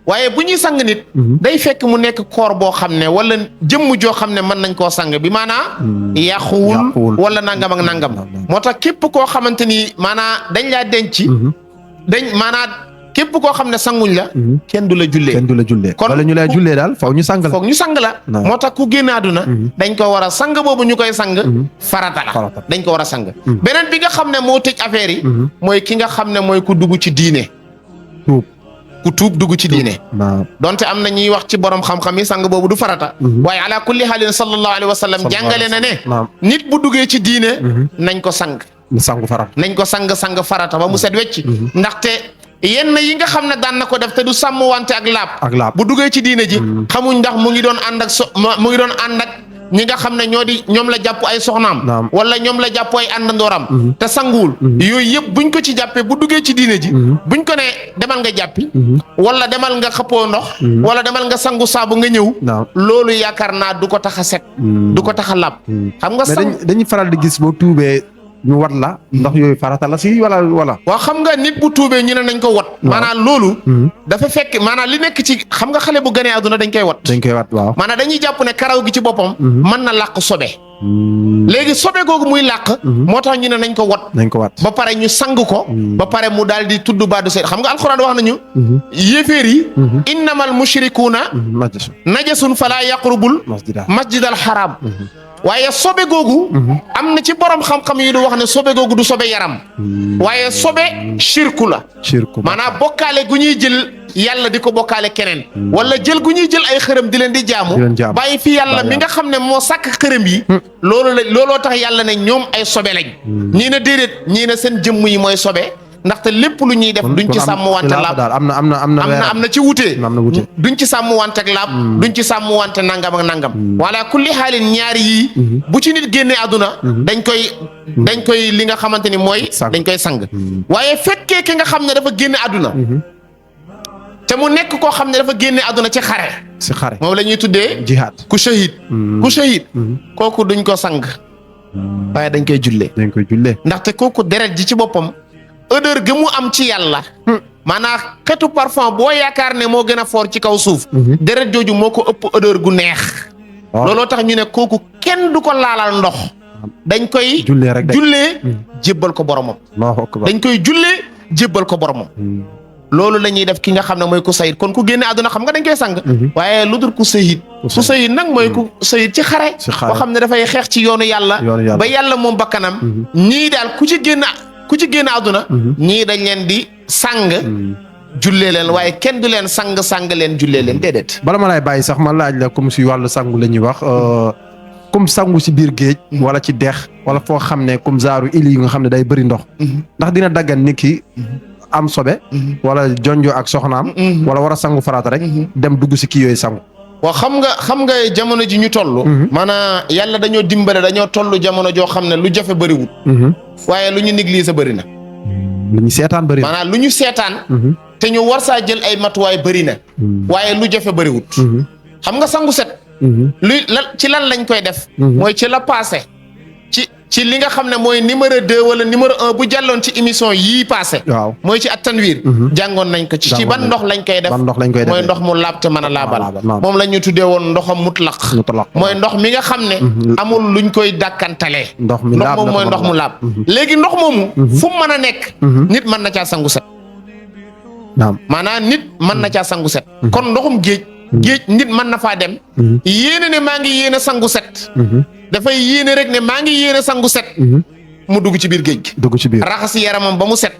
waaye bu ñuy sang nit day fekk mu nekk koor boo xam ne wala jëmm joo xam ne mën nañ koo sang bi maanaam yàquwul wala nangam ak nangam moo tax képp koo xamante ni maanaam dañ laa denc maanaam képp koo xam ne sanguñ la kenn du la jullee kon wala ñu lay jullee daal foog ñu sang la moo tax ku génn àdduna dañ ko war a sang boobu ñu koy sang farata la dañ ko war a sang beneen bi nga xam ne moo tëj affaire yi mooy ki nga xam ne mooy ku dugg ci diine ku tuub dugg ci diine donte am na ñuy wax ci borom xam-xam yi sang boobu du farata waaye ala kulli haalin sallallahu alayhi wa sallam jàngale na ne nit bu duggee ci diine nañ ko sang farata ba mu set wecc ndaxte yenn yi nga xam ne daan na ko def te du sàmm wante ak laab bu duggee ci diine ji xamuñ ndax mu ngi doon ànd ak ñi nga xam ne ñoom la jàpp ay soxnaam wala ñoom la jàpp ay àndandooram te sanguwul yooyu yëpp buñ ko ci jàppee bu duggee ci diine ji buñ ko ne demal nga jàppi wala demal nga xëppoo ndox wala demal nga sangu saabu nga ñëw loolu yaakaar naa du ko tax a set du ko tax a laab xam nga dañuy faral di gis boo tuubee ñu wat la ndax yooyu farata la si wala waaw xam nga nit bu tuubee ñu ne nañ ko wat maanaam loolu dafa fekk maanaam li nekk ci xam nga xale bu gënee àdduna dañ koy wat waaw maanaam dañuy jàpp ne karaw gi ci boppam mën na làq sobe léegi sobe googu muy làq moo tax ñu ne nañ ko wat nañ ko wat ba pare ñu sang ko ba pare mu daal di tudd baadu seet xam nga alxuraan wax nañu yéeféer yi innamal mushrikuuna najasun falaa yaqrubul masjidal haram waaye sobe googu am na ci borom xam-xam yi du wax ne sobe googu du sobe yaram waaye sobe shirku la maanaam bokkaale gu ñuy jël yàlla di ko bokkaale keneen wala jël gu ñuy jël ay xërëm di leen di jaamu bàyyi fi yàlla mi nga xam ne moo sàkk xërëm yi looloo tax yàlla ne ñoom ay sobe lañ ñii na déedéet ñii na seen jëmm yi mooy sobe ndaxte lépp lu ñuy def duñ ci sàmm wante laab am na ci wutee duñ ci sàmm wante ak laab duñ ci sàmm wante nangam ak nangam wala kulli xaalin ñaari yii bu ci nit génnee àdduna dañ koy li nga xamante ni mooy dañ koy sang waaye fekkee ki nga xam ne dafa génne àdduna te mu nekk koo xam ne dafa génne àdduna ci xare moom la ñuy tuddee jihaad ku shahid kooku duñ ko sang waaye dañ koy jullee ndaxte kooku deret ji ci boppam odeur gi mu am ci yàlla maanaam xetu parfum boo yaakaar ne moo gën a foor ci kaw suuf deret jooju moo ko ëpp odeur gu neex looloo tax ñu ne kooku kenn du ko laalal ndox dañ koy jullee jébbal ko boromam loolu la ñuy def ki nga xam ne mooy ku sayid kon ku génne àdduna xam nga dañ koy sang waaye lu dul ku sayid nag mooy ku sayid ci xare boo xam ne dafay xeex ci yoonu yàlla ba yàlla moom bakkanam ñii daal ku ci génn àdduna ñii dañ leen di sang jullee leen waaye kenn du leen sang leen jullee leen déedéet. bala ma lay bàyyi sax ma laaj la comme si wàllu sangu la ñuy wax comme sangu si biir géej wala ci dex wala foo xam ne comme zaaru île yi nga xam ne day bëri ndox ndax dina daggan nit ki am sobe wala jonjo ak soxnaam wala war a sangu farata rek dem dugg si kii yooyu sangu. waaw xam nga jamono ji ñu toll maanaam yàlla dañoo dimbale dañoo toll jamono joo xam ne lu jafe bëriwul waaye lu ñu négliger bëri na lu ñu seetaan bëri na maanaam lu ñu seetaan te ñu war saa jël ay matuwaay bëri na waaye lu jafe bëriwut xam nga sangu set ci lan lañ koy def mooy ci la passé ci li nga xam ne mooy numéro 2 wala numéro 1 bu jàlloon ci émission yii passé waaw mooy ci at-tanwiir jàngoon nañ ko ci ban ndox lañ koy def mooy ndox mu laab te mën a laabal moom la ñu tuddee woon ndoxam mutlaq mooy ndox mi nga xam ne amul luñ koy dàkkantalee ndox moom mooy ndox mu laab léegi ndox moomu fu mu mën a nekk nit mën na caa sangu set maanaam nit mën na caa sangu set kon ndoxum géej nit mën na faa dem yéene ne maa ngi yéene sangu set dafay yéene rek ne maa ngi yéene sangu set mu dugg ci biir géej gi raxas yaramam ba mu set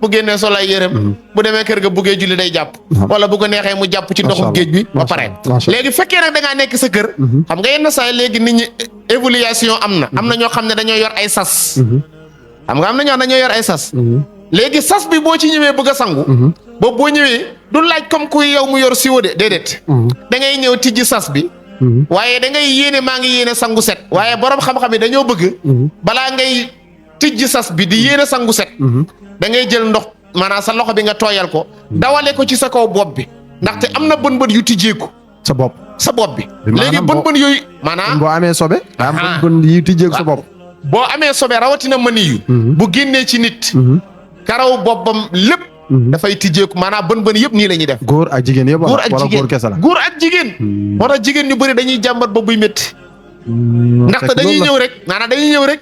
bu génnee sol ay yërëm bu demee kër ga buggee julli day jàpp wala bu ko neexee mu jàpp ci ndoxum géej bi ba pare léegi fekkee nag da ngaa nekk sa kër xam nga yenn saa léegi nit ñi évaluation am na ñoo xam ne dañoo yor ay sas xam nga am na ñoo xam ne dañoo yor ay sas léegi sas bi boo ci ñëwee bëgg a sangu boobu boo ñëwee du laaj comme ku yow mu yor siwo de déedéet da ngay ñëw tijji sas bi waaye da ngay yéene maa ngi yéene sangu set waaye borom xam-xam yi dañoo bëgg balaa ngay tijji sas bi di yéene sangu set da ngay jël ndox maanaam sa loxo bi nga tooyal ko dawale ko ci sa kaw bopp bi ndaxte am na bën yu tijjeeku sa bopp bi léegi bën yooyu maanaam boo amee sobe am bën yu tijjeeku sa bopp boo amee sobe rawatina mani yu bu génnee ci nit karaw boppam lépp dafay tijjeeku maanaam bën yëpp nii la ñuy def góor ak jigéen yëpp wala góor kese la góor ak jigéen moo tax jigéen ñu bëri dañuy jàmbat ba buy métti ndaxte dañuy ñëw rek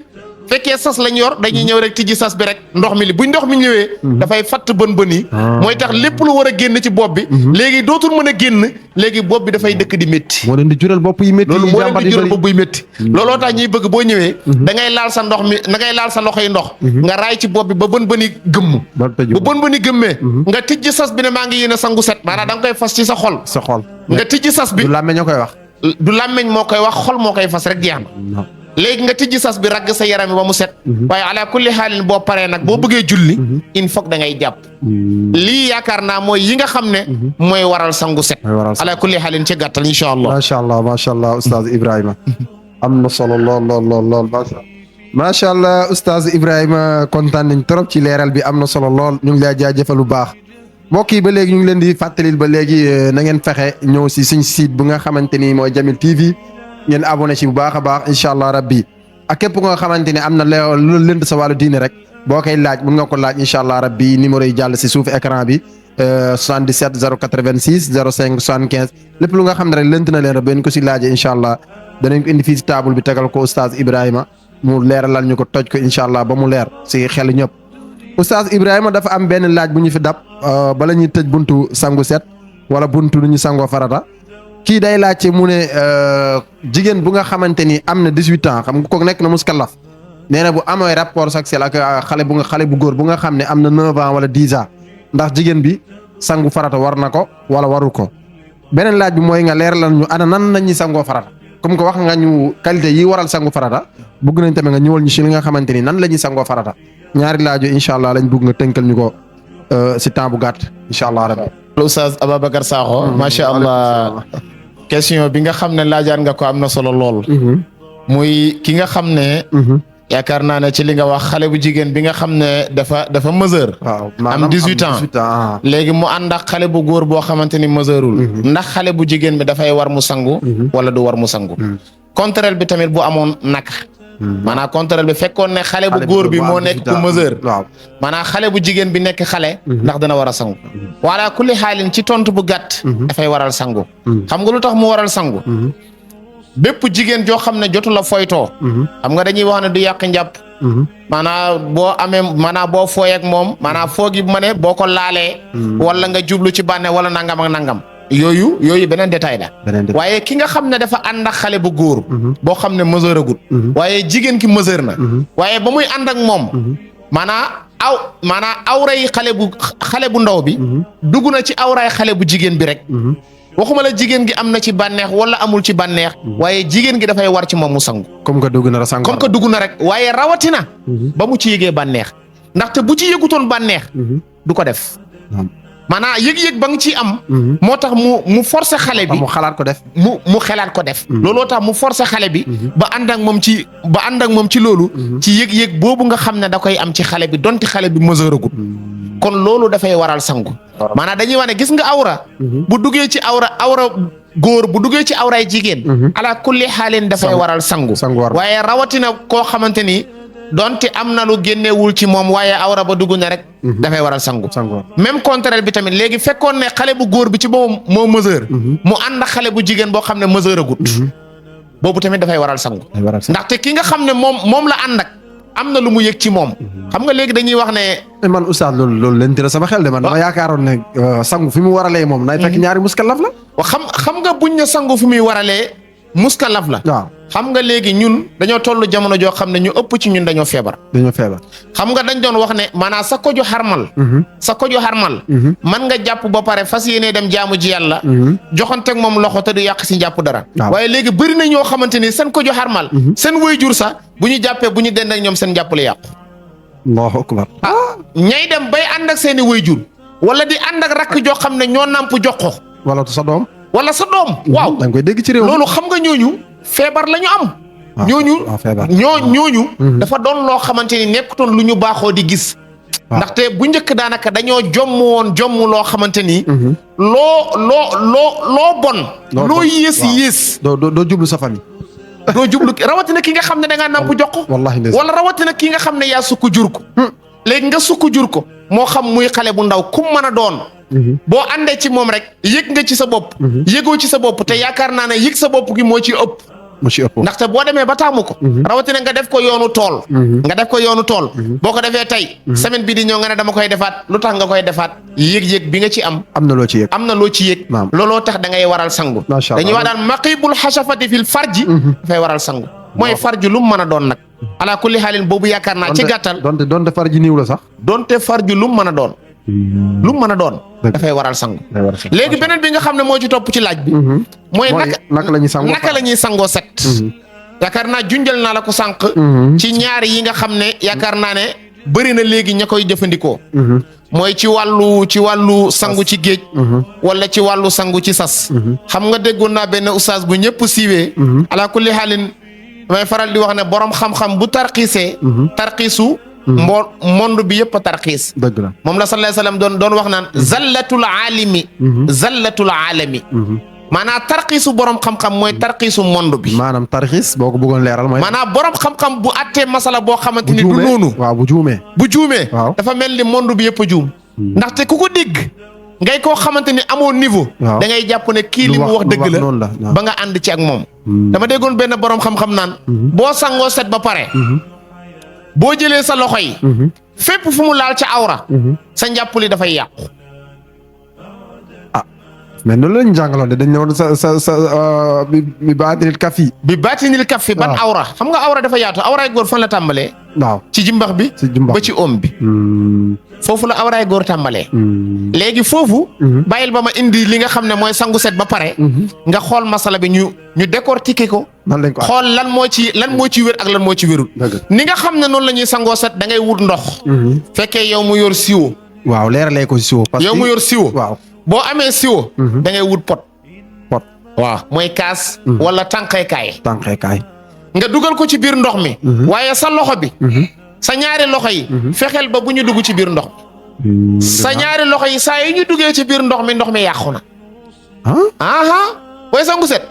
fekkee sas lañ yor dañuy ñëw rek tijji sas bi rek ndox mi bu ndox mi ñëwee dafay fatt bën yi mooy tax lépp lu war a génn ci bopp bi léegi dootul mën a génn léegi bopp bi dafay dëkk di métti moo leen di jural bopp yi métti loolu moo leen di jural bopp buy métti looloo tax ñuy bëgg boo ñëwee da ngay laal sa ndox mi da ngay laal sa loxo yi ndox nga raay ci bopp bi ba bën yi gëmm ba bën yi gëmmee nga tijji sas bi ne maa ngi yéene sangu set maanaam da nga koy fas ci sa xol nga tijji sas bi du làmmeñ koy wax du làmmeñ moo koy wax xol moo koy fas rek jeex na léegi nga tijji sas bi ragg sa yaram ba mu set waaye ala kulli xaalin boo paree nag boo bëggee julli il faut da ngay jàpp lii yaakaar naa mooy yi nga xam ne mooy waral sangu set ala kulli xaalin ci gàttal incha allah macha allah Oustaz Ibrahima am na solo lool macha allah Oustaz Ibrahima kontaan nañ trop ci leeral bi am na solo lool ñu ngi lay jaajëfal lu baax mbokk yi ba léegi ñu ngi leen di fàttalil ba léegi na ngeen fexe ñëw si suñ site bu nga xamante ni mooy Jamil TV ngeen abonné ci bu baax a baax incha allah rabbi ak képp nga xamante ne am na lu lënd sa wàllu diine rek boo koy laaj mun nga ko laaj incha allah rabbi numéro yi jàll si suuf écran bi 77 086 05 75 lépp lu nga xam ne rek lënt na leen rek benn ko si laajee incha allah danañ ko indi fii si table bi tegal ko oustaz Ibrahima mu leeralal ñu ko toj ko incha allah ba mu leer si xel ñëpp. oustaz Ibrahima dafa am benn laaj bu ñu fi dab bala ñuy tëj buntu sangu set wala buntu nu ñu sangoo farata kii day laaj ci mu ne jigéen bu nga xamante ni am na 18 ans xam nga kooku nekk na muskallaf nee na bu amee rapport sexuel ak xale bu góor bu nga xam ne am na 9 ans wala 10 ans ndax jigéen bi sangu farata war na ko wala waru ko beneen laaj bi mooy nga leeralal ñu ana nan la ñuy sangoo farata comme que wax nga ñu qualité yi waral sangu farata bëgg nañ tamit nga ñëwal ñu si li nga xamante ni nan la ñuy sangoo farata ñaari laaj yu incha allah lañ bëgg nga tënkal ñu ko si temps bu gàtt incha allah rabbi. Oustaz Ababacar Sakho macha allah question bi nga xam ne laajaan nga ko am na solo lool. muy ki nga xam ne. yaakaar naa ne ci li nga wax xale bu jigéen bi nga xam ne dafa mesure. waaw am 18 ans léegi mu ànd ak xale bu góor boo xamante ni mesureul. ndax xale bu jigéen bi dafay war mu sangu. wala du war mu sangu. contraire bi tamit bu amoon naka. maanaam contraire bi fekkoon ne xale bu góor bi moo nekk ku mesure. waaw maanaam xale bu jigéen bi nekk xale. ndax dana war a sangu. wala kulli xaalin ci tontu bu gàtt. dafay waral sangu. xam nga lu tax mu waral sangu. bépp jigéen joo xam ne jotu la foytoo. xam nga dañuy wax ne du yàq njàpp. maanaam boo fooy ak moom maanaam foogi ma ne boo ko laalee. wala nga jublu ci bànne wala nangam ak nangam. yooyu beneen détail la. waaye ki nga xam ne dafa ànd ak xale bu góor. boo xam ne mesure agut. waaye jigéen ki mesure na. waaye ba muy ànd ak moom. maanaam awray xale bu ndaw bi. dugg na ci awray xale bu jigéen bi rek. waxuma la jigéen gi am na ci bànneex wala amul ci bànneex. waaye jigéen gi dafay war ci moom mu sangu. comme que dugg na sangu. comme que dugg na rek waaye rawatina. ba mu ci yëgee bànneex. ndaxte bu ci yëgutoon bànneex. du ko def. maanaam yëg-yëg ba nga ciy am. moo tax mu forcer xale bi. mu xalaat ko def. mu xelaat ko def. looloo tax mu forcer xale bi. ba ànd ak moom ci loolu. ci yëg-yëg boobu nga xam ne da koy am ci xale bi donte xale bi mesure agut. kon loolu dafay waral sangu. maanaam dañuy wax ne gis nga awra. bu duggee ci awra góor bu duggee ci awray jigéen. ala kulli xaalin dafay waral sangu. waaye rawatina koo xamante ni. donte am na lu génnewul ci moom waaye awra ba dugg na rek. dafay waral sangu. même contraire bi tamit léegi fekkoon ne xale bu góor bi ci boobu moo mesure. mu ànd ak xale bu jigéen boo xam ne mesure agut. boobu tamit dafay waral sangu. ndaxte ki nga xam ne moom la ànd ak am na lu mu yëg ci moom. xam nga léegi dañuy wax ne. man oustaz loolu leen tëral sama xel de man dama yaakaaroon ne sangu fi mu waralee moom nay fekk ñaari muskalaf la. xam nga buñ ne sangu fi muy waralee muskalaf la. waaw xam nga léegi ñun dañoo toll jamono joo xam ne ñu ëpp ci ñun dañoo feebar. xam nga dañ doon wax ne maanaam sa ko ju xarmal. man nga jàpp ba pare fas yéene dem jaamu ji yàlla. joxanteeg moom loxo te du yàq si jàpp dara. waaye léegi bëri na ñoo xamante ni seen ko ju xarmal. seen waajur sax bu ñu jàppee bu ñu dend ak ñoom seen jàpp la yàqu. Allahu akbar. ñay dem bay ànd ak seen i waajur wala di ànd ak rakk joo xam ne ñoo namp jox ko. wala sa doom. waaw da nga koy dégg ci réew loolu xam nga ñooñu feebar la ñu am. ñooñu dafa doon loo xamante ni nekkutoon lu ñu baaxoo di gis. ndaxte bu njëkk daanaka dañoo jomm loo xamante ni. loo bon. loo yées. doo jublu sa famille. doo jublu rawatina ki nga xam ne da ngaa namp jox ko. wala rawatina ki nga xam ne yaa sukk jur ko. léegi nga sukk jur ko moo xam muy xale bu ndaw kum mën a doon. boo àndee ci moom rek yëg nga ci sa bopp. yëgoo ci sa bopp te yaakaar naa ne yëg sa bopp gi moo ci ëpp. ndaxte boo demee ba taamu ko. rawatina nga def ko yoonu tool. boo ko defee tey. semaine bi di ñëw nga ne dama koy defaat lu tax nga koy defaat yëg-yëg bi nga ci am. am na loo ci yëg. looloo tax da ngay waral sangu. dañuy wax daan maqibul xasafati fil farji. dafay waral sangu. mooy farju lu mu mën a doon nag. ala kulli xaalin boobu yaakaar naa ci gàttal. donte farji niiw la sax. donte farju lu mu mën a doon. dafay waral sangu. léegi beneen bi nga xam ne moo ci topp ci laaj bi. mooy naka la ñuy sangoo set. yaakaar naa junjal naa la ko sànq. ci ñaari yi nga xam ne yaakaar naa ne bëri na léegi ña koy jëfandikoo. mooy ci wàllu sangu ci géej. wala ci wàllu sangu ci sas. xam nga déggoon naa benn oustaz bu ñëpp siiwee. ala kulli xaalin damay faral di wax ne borom xam-xam bu tarxiisee. tarxiisu. monde bi yëpp a tarxiis. dëgg la moom la sallallahu alayhi wasallam doon wax naan zallatul aalami. maanaam tarxiisu borom xam-xam mooy tarxiisu monde bi. maanaam tarxiis boo ko bëggoon leeral mooy. maanaam borom xam-xam bu attee masala boo xamante ni du noonu. waaw bu juumee. dafa mel ni monde bi yëpp a juum. ndaxte ku ko dégg ngay koo xamante ni amoo niveau. waaw da ngay jàpp ne kii li mu wax dëgg la ba nga ànd ci ak moom. dama déggoon benn borom xam-xam naan. boo sangoo set ba pare. boo jëlee sa loxo yi. fépp fu mu laal ca awra. sa njàpp li dafay yàqu. mais noonu la ñu jàngaloon de dañ ne woon sa bi baatinil kafi. bi baatinil kafi ban awra xam nga awra dafa yaatu awraay góor fan la tàmbalee. waaw ci jimbax bi. ba ci oom bi. foofu la awraay góor tàmbalee. léegi foofu. bàyyil ba ma indi li nga xam ne mooy sangu set ba pare. nga xool masala bi ñu décortiquer ko. nan lañ ko xool lan moo ci wér ak lan moo ci wérul. ni nga xam ne noonu la ñuy sangoo set da ngay wut ndox. fekkee yow mu yor siwo. waaw leeralee ko si siwo. parce que yow mu yor siwo. waaw boo amee siwo. da ngay wut pot. waaw mooy kaas. wala tànqeekaay. nga dugal ko ci biir ndox mi. waaye sa loxo bi. sa ñaari loxo yi. fexeel ba bu ñu dugg ci biir ndox mi. sa ñaari loxo yi saa yu ñu duggee ci biir ndox mi yàqu na. booy sangu set.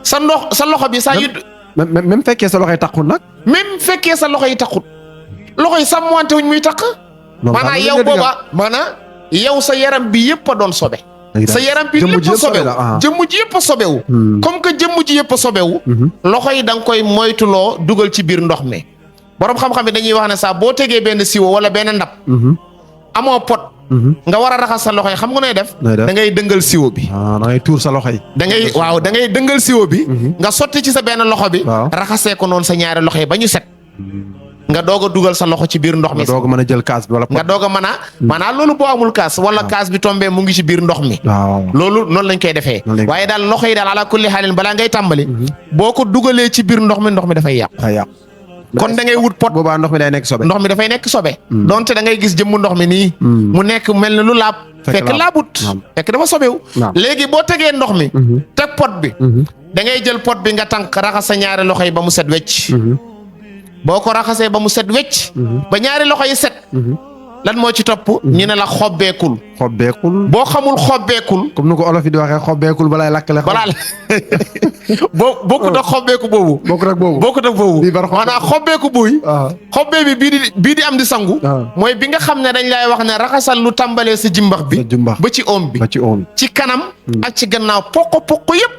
sa loxo bi saa yu. même fekkee sa loxo yi taxul nag. même fekkee sa loxo yi taxul. loxo yi sàmmante wuñ muy taq. maanaam yow booba maanaam yow sa yaram bi yëpp a doon sobe. sa yaram bi lépp a sobewu jëmm ji yëpp a sobewu comme que jëmm ji yëpp a sobewu loxo yi da nga koy moytuloo dugal ci biir ndox mi borom xam-xam yi dañuy wax ne sax boo tegee benn siwo wala benn ndab amoo pot nga war a raxas sa loxo yi xam nga nooy def da ngay dëngal siwo bi da ngay tuur sa loxo yi da ngay dëngal siwo bi nga sotti ci sa benn loxo bi raxasee ko noonu sa ñaari loxo yi ba ñu set nga doog a dugal sa loxo ci biir ndox mi. nga doog a mën a jël kaas bi wala. nga doog a mën a maanaam loolu boo amul kaas. wala kaas bi tombé mu ngi ci biir ndox mi. waaw loolu noonu lañ koy defee. waaye daal loxo yi daal ala kulli xaalin balaa ngay tàmbali. boo ko dugalee ci biir ndox mi dafay yàqu. kon da ngay wut pot. boobaa ndox mi day nekk sobe. ndox mi dafay nekk sobe. donte da ngay gis jëmmu ndox mi nii. mu nekk mel ne lu laab. fekk laabut. fekk dafa sobewu. léegi boo tegee ndox mi. teg pot bi. da ngay jël pot bi nga tànk raxas sa ñaari loxo yi ba mu set wecc. boo ko raxasee ba mu set wecc. ba ñaari loxo yi set. lan moo ci topp. ñu ne la xobbeekul. boo xamul xobbeekul. comme ni ko olof yi di waxee xobbeekul balaay lakkale. bokkut ak xobbeeku boobu. bokkut ak boobu. maanaam xobbeeku buy. xobbee bi bii di am di sangu. mooy bi nga xam ne dañ lay wax ne raxasal lu tàmbalee sa jimbax bi. ba ci oom bi. ci kanam. ak ci gannaaw pokk yëpp.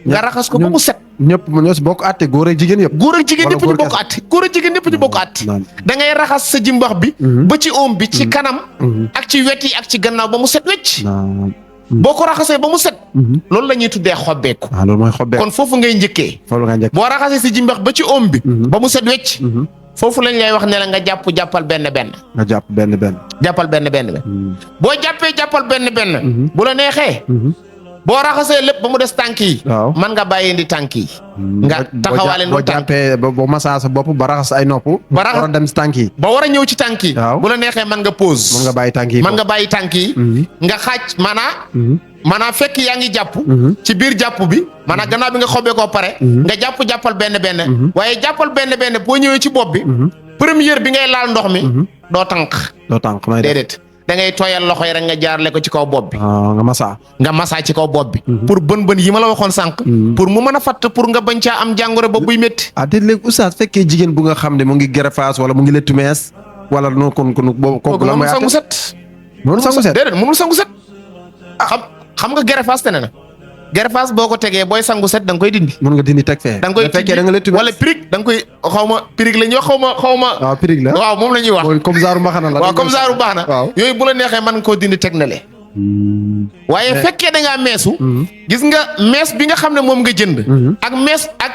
nga raxas ko ba mu set. ñëpp ñoo si bokk àtte góor ak jigéen yëpp. góor ak jigéen ñëpp ñu bokk àtte. góor ak jigéen ñëpp ñu bokk àtte. da ngay raxas sa jimbax bi. ba ci oom bi ci kanam. ak ci wet yi ak ci gannaaw ba mu set wecc. boo ko raxasee ba mu set. loolu la ñuy tuddee xobbeeku. loolu mooy xobbeeku kon foofu ngay njëkkee. boo raxasee sa jimbax ba ci oom bi. ba mu set wecc. foofu lañ lay wax ne la nga jàppal benn. nga jàpp benn. jàppal benn. boo jàppal benn. bu la neexee. boo raxasee lépp ba mu des tànk yi. man nga bàyyi indi tànk yi. nga taxawaale nu tànk boo jàppee ba masaa sa bopp ba raxas ay nopp. ba raxas war a dem si tànk yi. ba war a ñëw ci tànk yi. bu la neexee man nga pause. man nga bàyyi tànk yi man nga bàyyi tànk yi. nga xaaj maanaa fekk yaa ngi jàpp. ci biir jàpp bi. maanaa gannaaw bi nga xobee koo pare. nga jàppal benn. waaye jàppal benn boo ñëwee ci bopp bi. première bi ngay laal ndox mi. doo tànk may déedéet. da ngay tooyal loxo yi rek nga jaarale ko ci kaw bopp bi. nga masaa ci kaw bopp bi. pour bën yi ma la waxoon sànq. pour mu mën a fatt pour nga bañ caa am jàngoro ba buy métti. déet léegi oustaz fekkee jigéen bu nga xam ne mu ngi greffage wala mu ngi lettu mees wala noonu kon boobu kooku la mooy sangu set. mënul sangu set déedéet mënul sangu set. xam nga greffage tene na. greffage boo ko tegee booy sangu set da nga koy dindi. mën nga dindi teg fee. da nga koy fekkee da nga lettu wala pirig da nga koy xaw ma pirig la ñuy wax xaw ma. waaw pirig la waaw moom la ñuy wax. comme zaaru mbaxana la. waaw comme zaaru mbaxana. yooyu bu la neexee mën nga koo dindi teg na le. waaye fekkee da ngaa meesu. gis nga mees bi nga xam ne moom nga jënd. ak mees ak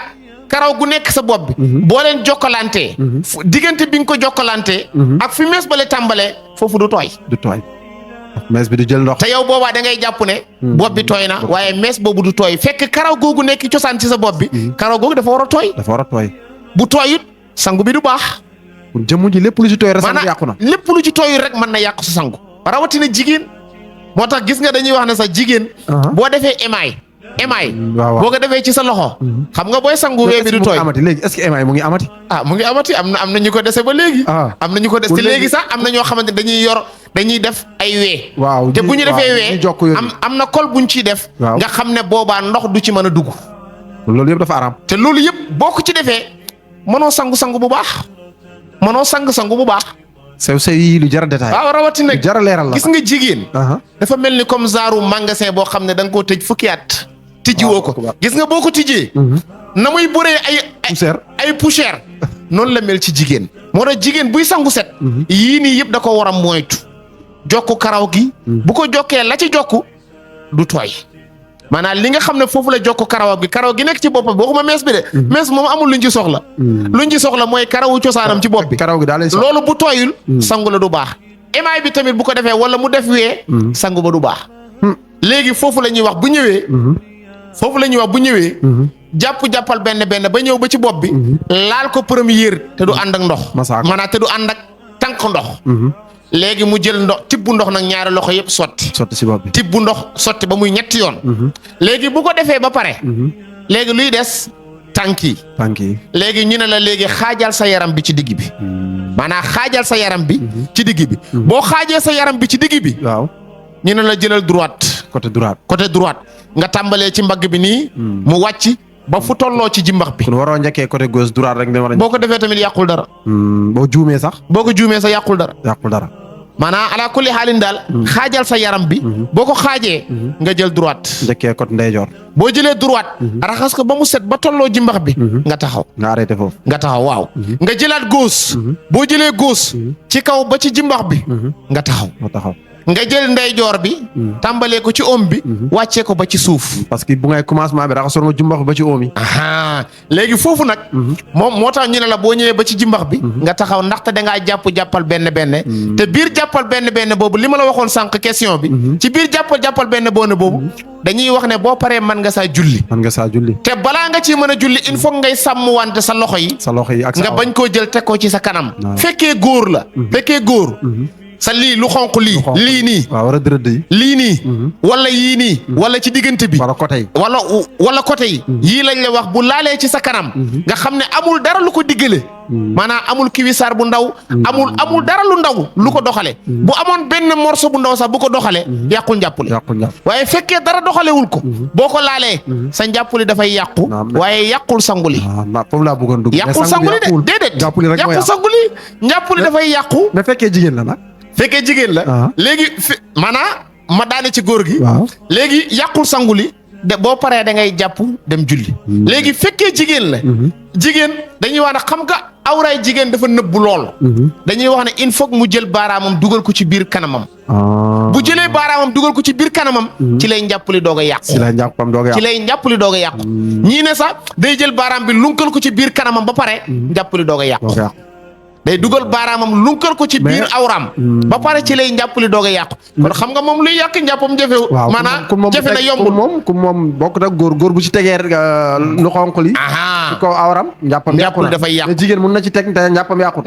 karaw gu nekk sa bopp bi. boo leen jokkalantee. diggante bi nga ko jokkalantee. ak fi mees ba le tàmbalee foofu du tooy. mees bi du jël ndox. te yow boobaa da ngay jàpp ne. bopp bi tooy na waaye mees boobu du tooy fekk karaw googu nekk cosaan ci sa bopp bi. karaw googu dafa war a tooy. bu tooyut sangu bi du baax. pour jëmm ji lépp lu ci tooy rek sangu yàqu na. lépp lu ci tooyut rek mën na yàq su sangu. rawatina jigéen. moo tax gis nga dañuy wax ne sax jigéen. boo defee émail. boo ko defee ci sa loxo. xam nga booy sangu wee bi du tooy. léegi est-ce que émail mu ngi amati. mu ngi amati am na ñu ko dese ba léegi. am na ñu ko des te léegi sax am na ñoo xamante dañuy def ay wee. te bu ñu defee wee am na kol buñ ciy def. nga xam ne boobaa ndox du ci mën a dugg. loolu yëpp dafa araam. te loolu yëpp boo ko ci defee mënoo sangu bu baax. sew yi lu jar a détail. waaw rawatina lu jar a leeral la gis nga jigéen. dafa mel ni comme genre magasin boo xam ne da nga koo tëj fukki at. tijjiwoo ko gis nga boo ko tijjee. na muy bëree ay poussière noonu la mel ci jigéen. moo tax jigéen buy sangu set. yii nii yëpp da ko war a moytu. jokku karaw gi. bu ko jokkee la ci jokku du tooy. maanaam li nga xam ne foofu la jokk karaw gi nekk ci boppam boo xuma mees bi de. mees moom amul luñ ci soxla. luñ ci soxla mooy karawu cosaanam ci bopp bi. karaw gi daal loolu bu tooyul. sangu la du baax. émaay bi tamit bu ko defee wala mu def wee. sangu ba du baax. léegi foofu la ñuy wax bu ñëwee. jàppal benn ba ñëw ba ci bopp bi. laal ko première te du ànd ak ndox. maanaam te du ànd ak tànk ndox. léegi mu jël ndox tibb ndox nag ñaari loxo yëpp sotti ci bopp bi tibb ndox sotti ba muy ñetti yoon. léegi bu ko defee ba pare. léegi luy des tànk yi. léegi ñu ne la léegi xaajal sa yaram bi ci digg bi. maanaam xaajal sa yaram bi. ci digg bi boo xaajee sa yaram bi ci digg bi. waaw ñu ne la jëlal droite. côté droite nga tàmbalee ci mbagg bi nii. mu wàcc ba fu tolloo ci jimbax bi. kon waroo njëkkee côté gauche droite rek. boo ko defee tamit yàqul dara. boo juumee sax yàqul dara. maanaam ala kulli xaalin daal. xaajal sa yaram bi. boo ko xaajee. nga jël droite. njëkkee côté ndeyjoor. boo jëlee droite. raxas ko ba mu set ba tolloo jimbax bi. nga taxaw. nga arrêté foofu. nga taxaw waaw. nga jëlaat gauche. boo jëlee gauche. ci kaw ba ci jimbax bi. nga taxaw. nga jël ndeyjoor bi. tàmbalee ko ci oom bi. wàccee ko ba ci suuf. parce que bu ngay commencement bi raxasoon nga jumbax ba ci oom yi. léegi foofu nag. moom moo tax ñu ne la boo ñëwee ba ci jimbax bi. nga taxaw ndaxte da ngaa jàppal benn. te biir jàppal benn boobu li ma la waxoon sànq question bi. ci biir jàppal benn boobu. dañuy wax ne boo paree mën nga saa julli. te balaa nga ciy mën a julli il faut ngay sàmm wante sa loxo yi. ak nga bañ koo jël teg ko ci sa kanam. fekkee góor la. sa lii lu xonq lii nii. waaw war a dërëdd yi. lii nii. wala yii nii. wala ci diggante bi. wala côté yi. wala côté yi. yii lañ la wax bu laalee ci sa kanam. nga xam ne amul dara lu ko diggale. maanaam amul kiwisaar bu ndaw. amul dara lu ndaw lu ko doxale bu amoon benn morceau bu ndaw sax bu ko doxale yàqul njàppuli. waaye fekkee dara doxalewul ko. boo ko laalee. sa njàppuli dafay yàqu. waaye yàqul sanguli. foofu laa bëggoon dugg. yàqul sanguli de déedéet. yàqul sanguli njàppuli dafay yàqu. mais fekkee jigéen la nag. fekkee jigéen la. léegi maanaam ma daane ci góor gi. léegi yàqul sanguli de boo paree da ngay jàpp dem julli. léegi fekkee jigéen la. jigéen dañuy wax ne xam nga awraay jigéen dafa nëbbu lool. dañuy wax ne il faut mu jël baaraamam dugal ko ci biir kanamam. bu jëlee baaraamam dugal ko ci biir kanamam. ci lay njàppali doog a yàqu. ci lay njàppali doog a yàqu. ñii ne sax day jël baaraam bi lunkal ko ci biir kanamam ba pare. njàppali doog a yàqu. day dugal baaraamam lunkal ko ci biir awram. ba pare ci lay njàppali doog a yàqu. kon xam nga moom luy yàq njàppam jafe. maanaam jafe na yombul. ku moom bokk nag góor bu ci tegee lu xonq li. ci kaw awram njàppam dafay yàqu. jigéen mun na ci teg te njàppam yàqut.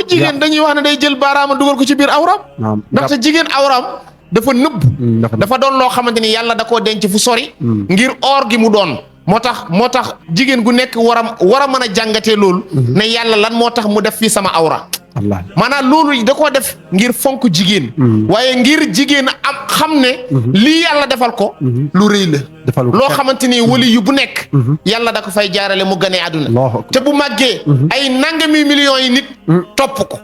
jigéen dañuy wax ne day jël baaraamam dugal ko ci biir awram. ndaxte jigéen awram dafa nëbb. dafa doon loo xamante ni yàlla da koo denc fu sori. ngir or gi mu doon. moo tax jigéen gu nekk war a mën a jàngatee loolu. ne yàlla lan moo tax mu def fii sama awra. maanaam loolu da koo def ngir fonk jigéen. waaye ngir jigéen am xam ne. lii yàlla defal ko. lu rëy la. loo xamante ni wali yu bu nekk. yàlla da ko fay jaarale mu gane àdduna. te bu màggee. ay nangami millions yi nit. topp ko.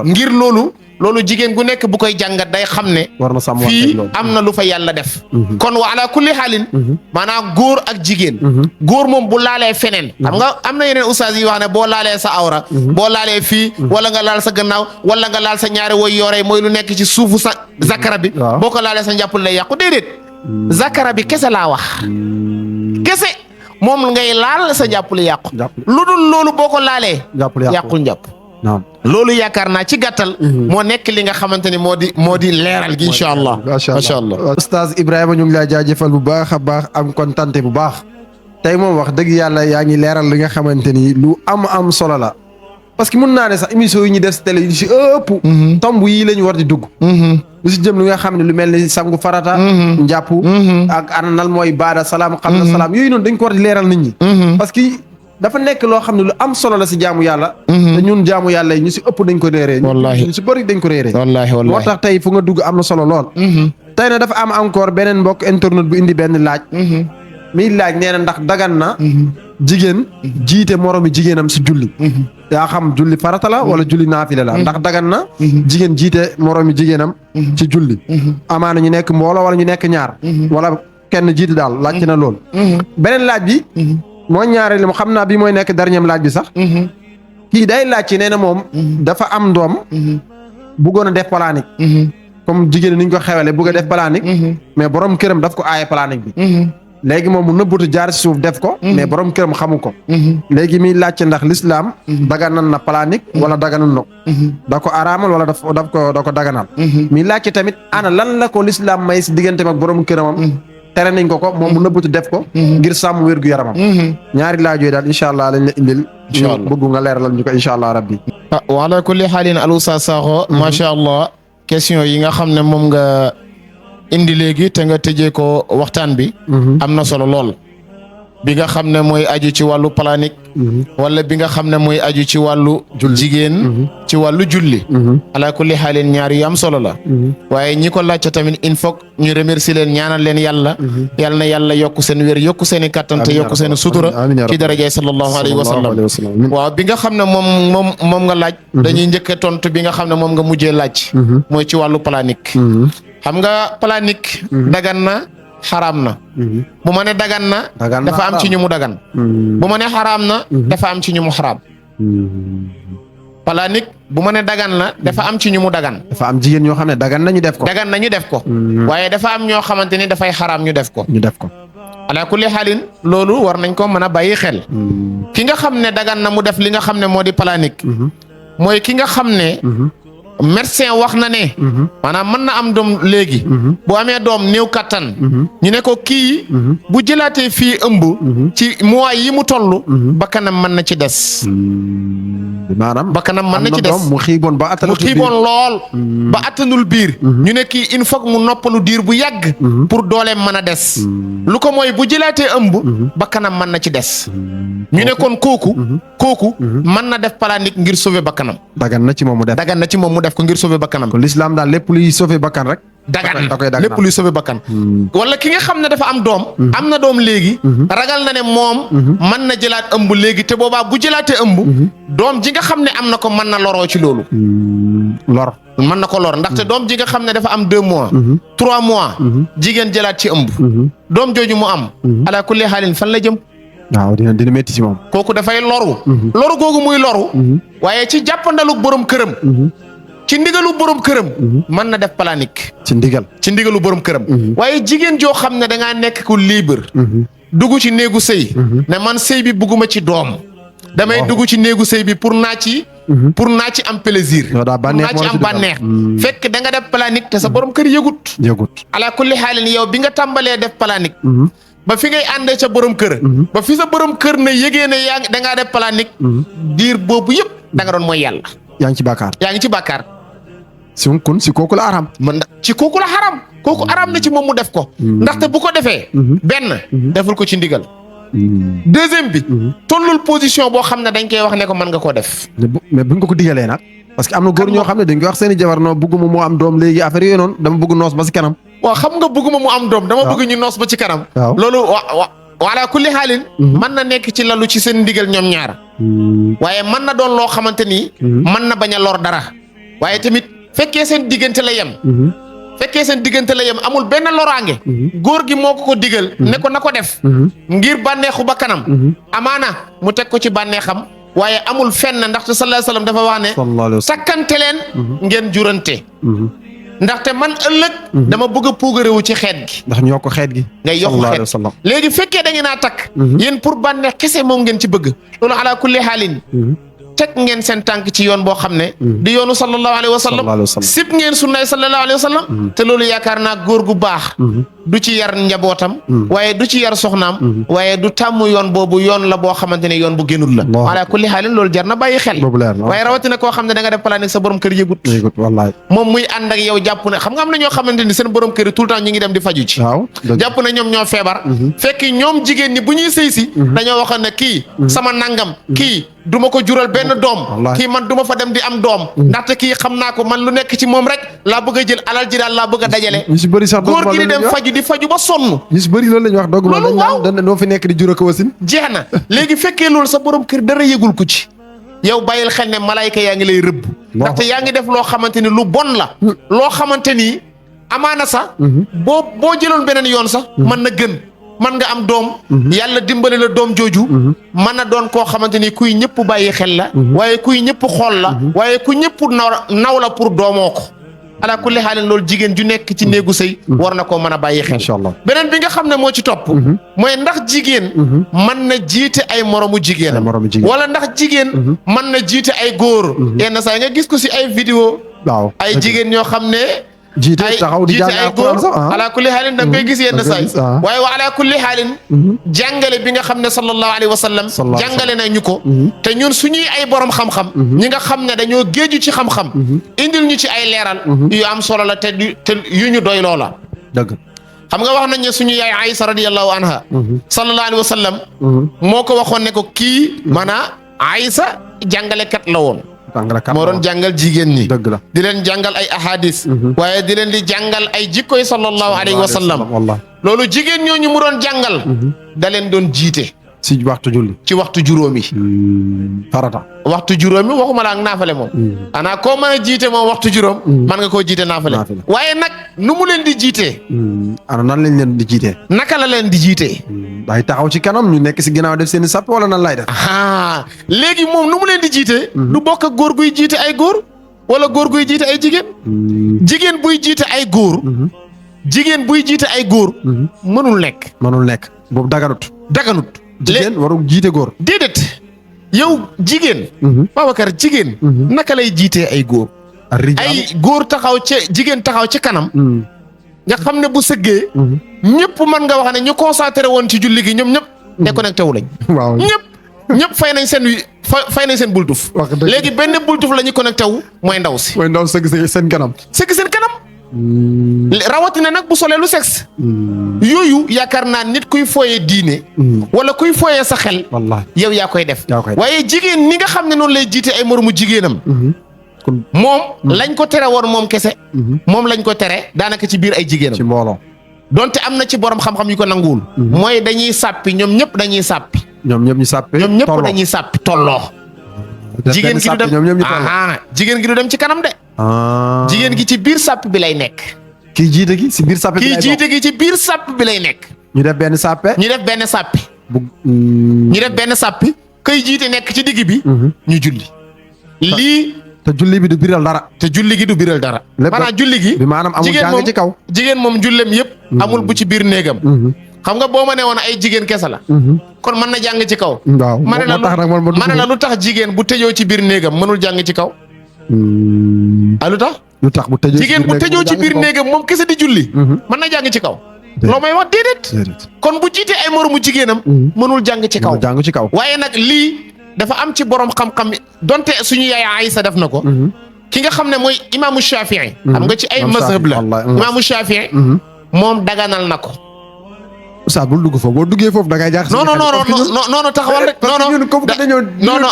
ngir loolu jigéen gu nekk bu koy jàngat day xam ne. fii am na lu fa yàlla def. kon wa ala kulli xaalin. maanaam góor ak jigéen. góor moom bu laalee feneen. xam nga am na yeneen ustaas yi wax ne boo laalee sa awra. boo laalee fii wala nga laal sa gannaaw wala nga laal sa ñaari woy yooree mooy lu nekk ci suufu sa zakara bi. boo ko laalee sa njàppul lay yàqu déedéet. zakara bi kese laa wax. kese moom ngay laal sa njàppul yàqu. lu dul loolu boo ko laalee. yàqul njàpp. loolu yaakaar naa ci gàttal. moo nekk li nga xamante ni moo di leeral gi incha allah. macha allah Oustaz Ibrahima ñu ngi lay jaajëfal bu baax a baax am kontante bu baax. tey moom wax dëgg yàlla yaa ngi leeral li nga xamante ni lu am solo la. parce que mun naa ne sax émission yi ñu def si télé yu si ëpp. tomb yii la ñu war di dugg. lu si jëm li nga xam ne lu mel ni sangu farata. njàpp. ak ananal mooy baada salaam xam na salaam yooyu noonu dañ ko war di leeral nit ñi. parce que dafa nekk loo xam ne lu am solo la si jaamu yàlla. te ñun jaamu yàlla yi ñu si ëpp dañ ko réeree. wallaahi ñu si bëri dañ ko réeree. wallaahi moo tax tey fu nga dugg am na solo lool. tey na dafa am encore beneen mbokk internet bu indi benn laaj. miy laaj nee na ndax dagan na. jigéen jiite moroomi jigéenam si julli yaa xam julli farata la wala julli naafile la ndax dagan na jigéen jiite moroomi jigéenam ci julli amaana ñu nekk mbooloo wala ñu nekk ñaar wala kenn jiite daal laaj na loolu beneen laaj bi mooy ñaareel mu xam naa bi mooy nekk dernier laaj bi sax kii day laaj ci nee na moom dafa am doom bëggoon a def planique comme jigéen ni ñu ko xewale bëgg a def planique mais borom këram daf ko aaye planique bi léegi moom mu nëbbutu jaar si suuf def ko mais borom këram xamu ko léegi miy laajte ndax l'islam daganal na planique wala daganul na da ko araamal wala da ko daganal miy laajte tamit ana lan la ko l'islam may si digganteem ak borom këramam tere nañ ko moom mu nëbbutu def ko ngir sàmm wér-gu yaramam ñaari laaj yooyu daal incha allah lañ la indil bëgg nga leeralal ñu ko incha allah rabbi wa ala kulli xaalin al Oustaz Sakho macha allah question yi nga xam ne moom nga indi léegi te nga tëjee ko waxtaan bi am na solo lool bi nga xam ne mooy aju ci wàllu planique wala bi nga xam ne mooy aju ci wàllu jigéen ci wàllu julli ala kulli xaalin ñaar yu am solo la waaye ñi ko laajte tamit il faut ñu remercier leen ñaanal leen yàlla na yàlla yokku seen wér yokku seen i kattan te yokku seen i sutura ci darajay sallallahu alayhi wa sallam waaw bi nga xam ne moom nga laaj dañuy njëkk a tontu bi nga xam ne moom nga mujjee laaj mooy ci wàllu planique xam nga planique dagan na xaraam na bu ma ne dagan na dafa am ci ñu mu dagan bu ma ne xaraam na dafa am ci ñu mu xaraam planique bu ma ne dagan na dafa am ci ñu mu dagan dafa am jigéen ñoo xam ne dagan na ñu def ko waaye dafa am ñoo xamante ni dafay xaraam ñu def ko ala kulli xaalin loolu war nañ ko mën a bàyyi xel ki nga xam ne dagan na mu def li nga xam ne moo di planique mooy ki nga xam ne médecin wax na ne maanaam mën na am doom léegi bu amee doom néew kattan ñu ne ko kii bu jëlaatee fii ëmb ci mois yi mu toll bakkanam mën na ci des maanaam bakkanam mën na ci des mu xiiboon lool ba attanul biir ñu ne kii il faut mu noppalu diir bu yàgg pour dooleem mën a des lu ko mooy bu jëlaatee ëmb bakkanam mën na ci des ñu ne kon kooku mën na def planique ngir sauver bakkanam dagan na ci moom mu def ko ngir sauver bakkanam kon l'islam daal lépp luy sauver bakkan rek dagan lépp luy sauver bakkan wala ki nga xam ne dafa am doom am na doom léegi ragal na ne moom mën na jëlaat ëmb léegi te boobaa bu jëlaatee ëmb doom ji nga xam ne am na ko mën na loroo ci loolu mën na ko lor ndaxte doom ji nga xam ne dafa am 2 mois 3 mois jigéen jëlaat ci ëmb doom jooju mu am ala kulli xaalin fan la jëm waaw dina métti ci moom kooku dafay loru googu muy loru waaye ci jàppandalu borom këram ci ndigalu borom këram mën na def planique ci ndigalu borom këram waaye jigéen joo xam ne da ngaa nekk ku libre dugg ci néegu sëy ne man sëy bi bugguma ci doom damay dugg ci néegu sëy bi pour naa ci am plaisir pour naa ci am bànneex fekk da nga def planique te sa borom kër yëgut ala kulli xaalin yow bi nga tàmbalee def planique ba fi ngay àndee ca borom kër ba fi sa borom kër ne yëgee ne da ngaa def planique diir boobu yëpp da nga doon mooy yàlla yaa ngi ci bàkkaar si kooku la aram ci kooku la xaram kooku aram na ci moom mu def ko ndaxte bu ko defee benn deful ko ci ndigal deuxième bi tollul position boo xam ne dañ koy wax ne ko mën nga koo def mais buñ ko digalee nag parce que am na góor ñoo xam ne dañ koy wax seen i jabar non bëgguma mu am doom léegi affaire yooyu noonu dama bëgg noos ba si kanam waaw xam nga bëgguma mu am doom dama bëgg ñu noos ba ci kanam loolu wala kulli xaalin mën na nekk ci lalu ci seen ndigal ñoom ñaar waaye mën na doon loo xamante ni mën na bañ a lor dara waaye tamit fekkee seen diggante la yem amul benn loraange góor gi moo ko digal ne ko na ko def ngir bànneexu ba kanam amaana mu teg ko ci bànneexam waaye amul fenn ndaxte sallallahu alayhi wasallam dafa wax ne sakkante leen ngeen jurante ndaxte man ëllëg dama bëgg a puugarewu ci xeet gi ndax ñoo ko xeet gi ngay yokk xeet léegi fekkee da ngeen a takk yéen pour bànneex kese moom ngeen ci bëgg loolu ala kulli xaalin teg ngeen seen tànk ci yoon boo xam ne di yoonu sallallahu alayhi wa sallam sib ngeen sunnaay sallallahu alayhi wa sallam te loolu yaakaar naa góor gu baax du ci yar njabootam waaye du ci yar soxnaam waaye du tàmm yoon boobu yoon la boo xamante ne yoon bu génnul la ala kulli xaalin loolu jar na bàyyi xel waaye rawatina koo xam ne da nga def planique sa borom kër yëgut wallaay moom muy ànd ak yow jàpp ne xam nga am na ñoo xamante ni seen borom kër yi tout le temps ñu ngi dem di faju ci jàpp ne ñoom ñoo feebar fekk ñoom jigéen ñi bu ñuy sëy si dañoo waxoon ne kii sama nangam kii du ma ko jural benn doom kii man du ma fa dem di am doom ndaxte kii xam naa ko man lu nekk ci moom rek laa bëgg a jël alal ji daal laa bëgg a dajale góor gi di dem faju di faju ba sonn. ñu si bëri loolu la ñuy wax dogg loolu waaw dañ doo fi nekk di jur ak wasin. jeex na léegi fekkee loolu sa borom kër dara yëgul ko ci yow bàyyil xel ne malayka yaa ngi lay rëbb. ndaxte yaa ngi def loo xamante ni lu bon la. loo xamante ni amaana sax. boo jëloon beneen yoon sax. mën na gën mën nga am doom. yàlla dimbali la doom jooju. mën na doon koo xamante ni kuy ñëpp bàyyi xel la. waaye kuy ñëpp xool la. waaye ku ñëpp naw la pour doomoo ko. ala kulli xaalin loolu jigéen ju nekk ci néegu sëy war na koo mën a bàyyi xel. macha allah beneen bi nga xam ne moo ci topp. mooy ndax jigéen. mën na jiite ay moromu jigéen. wala ndax jigéen. mën na jiite ay góor. yenn saa nga gis ko si ay vidéo. waaw ay jigéen ñoo xam ne. jiite taxaw di jàng ay góor ala kulli xaalin da nga koy gis yenn saa yi. waaye wa ala kulli xaalin. jàngale bi nga xam ne sallallahu alayhi wa sallam. jàngale nañu ko. te ñun suñuy ay borom xam-xam. ñi nga xam ne dañoo géeju ci xam-xam. indil ñu ci ay leeral. yu am solo la te yu ñu doy loola. dëgg xam nga wax nañ ne suñu yaay Aïsa radiyallahu anha. sallallahu alayhi wa sallam. moo ko waxoon ne ko kii maanaam Aïsa jàngalekat la woon. moo doon jàngal jigéen ñi. dëgg la di leen jàngal ay ahadis. waaye di leen di jàngal ay jikkoy sallallahu alayhi wa sallam. loolu jigéen ñooñu mu doon jàngal. da leen doon jiite. si waxtu julli. ci waxtu juróomi. farata. waxtu juróomi waxuma la ak naafale moom. xanaa koo mën a jiite moom waxtu juróom. mën nga koo jiite naafale. waaye nag nu mu leen di jiitee. ana nan lañ leen di jiitee. naka la leen di jiitee. day taxaw ci kanam ñu nekk si ginnaaw def seen i sapp wala nan lay def. léegi moom nu mu leen di jiitee. du bokk ak góor guy jiite ay góor. wala góor guy jiite ay jigéen. jigéen buy jiite ay góor. jigéen buy jiite ay góor. mënul nekk. mënul nekk boobu daganut. daganut. jigéen warul jiite góor. déedéet yow jigéen. Babacar jigéen. naka lay jiitee ay góor. ay góor taxaw ca jigéen taxaw ci kanam. nga xam ne bu sëggee. ñëpp mën nga wax ne ñu concentré woon ci julli gi ñoom ñëpp. déconnecté wu lañ. waaw ñëpp fay nañ seen bultuf. léegi benn bultuf la ñu connecté wu mooy ndaw si. mooy ndaw sëgg seen kanam. sëgg seen kanam. rawatina nag bu solee lu sexe. yooyu yaakaar naa nit kuy fooyee diine. wala kuy fooyee sa xel. wallaahi yow yaa koy def. waaye jigéen ni nga xam ne noonu lay jiite ay moromu jigéenam. moom lañ ko tere woon moom kese. moom lañ ko tere daanaka ci biir ay jigéenam. ci mbooloo. donte am na ci borom xam-xam yu ko nanguwul. mooy dañuy sàppi ñoom ñëpp dañuy sàppi. ñoom ñëpp ñu sàppi. ñoom ñëpp dañuy sàppi tolloo. jigéen gi du dem jigéen gi du dem ci kanam de. jigéen gi ci biir sàpp bi lay nekk. kii jiite gi si biir sàppe bi lay kii jiite gi ci biir sàpp bi lay nekk. ñu def benn sàppe. ñu def benn sàppi. ñu def benn sàppi. kay jiite nekk ci digg bi. ñu julli. lii. te julli bi du biral dara. te julli gi du biral dara. maanaam julli gi. maanaam amul jàng ci kaw. jigéen moom jullem yëpp. amul bu ci biir néegam. xam nga boo ma ne woon ay jigéen kese la. kon mën na jàng ci kaw. waaw ma ne la lu tax jigéen bu tëjoo ci biir néegam mënul jàng ci kaw. lu tax. lu tax bu tëjoo jigéen bu tëjoo ci biir néegam moom kese di julli. mën na jàng ci kaw. loo may wax déedéet. kon bu jiitee ay moromu jigéenam. mënul jàng ci kaw. jàng ci kaw. waaye nag lii dafa am ci borom xam-xam donte suñu yaay Aïsa def na ko. ki nga xam ne mooy imaamu Shafii. xam nga ci ay mazhab la imaamu Shafii. moom daganal na ko. Oustaz bul dugg foofu boo duggee foofu da ngay jaax. non taxawal rek. ñun comme que dañoo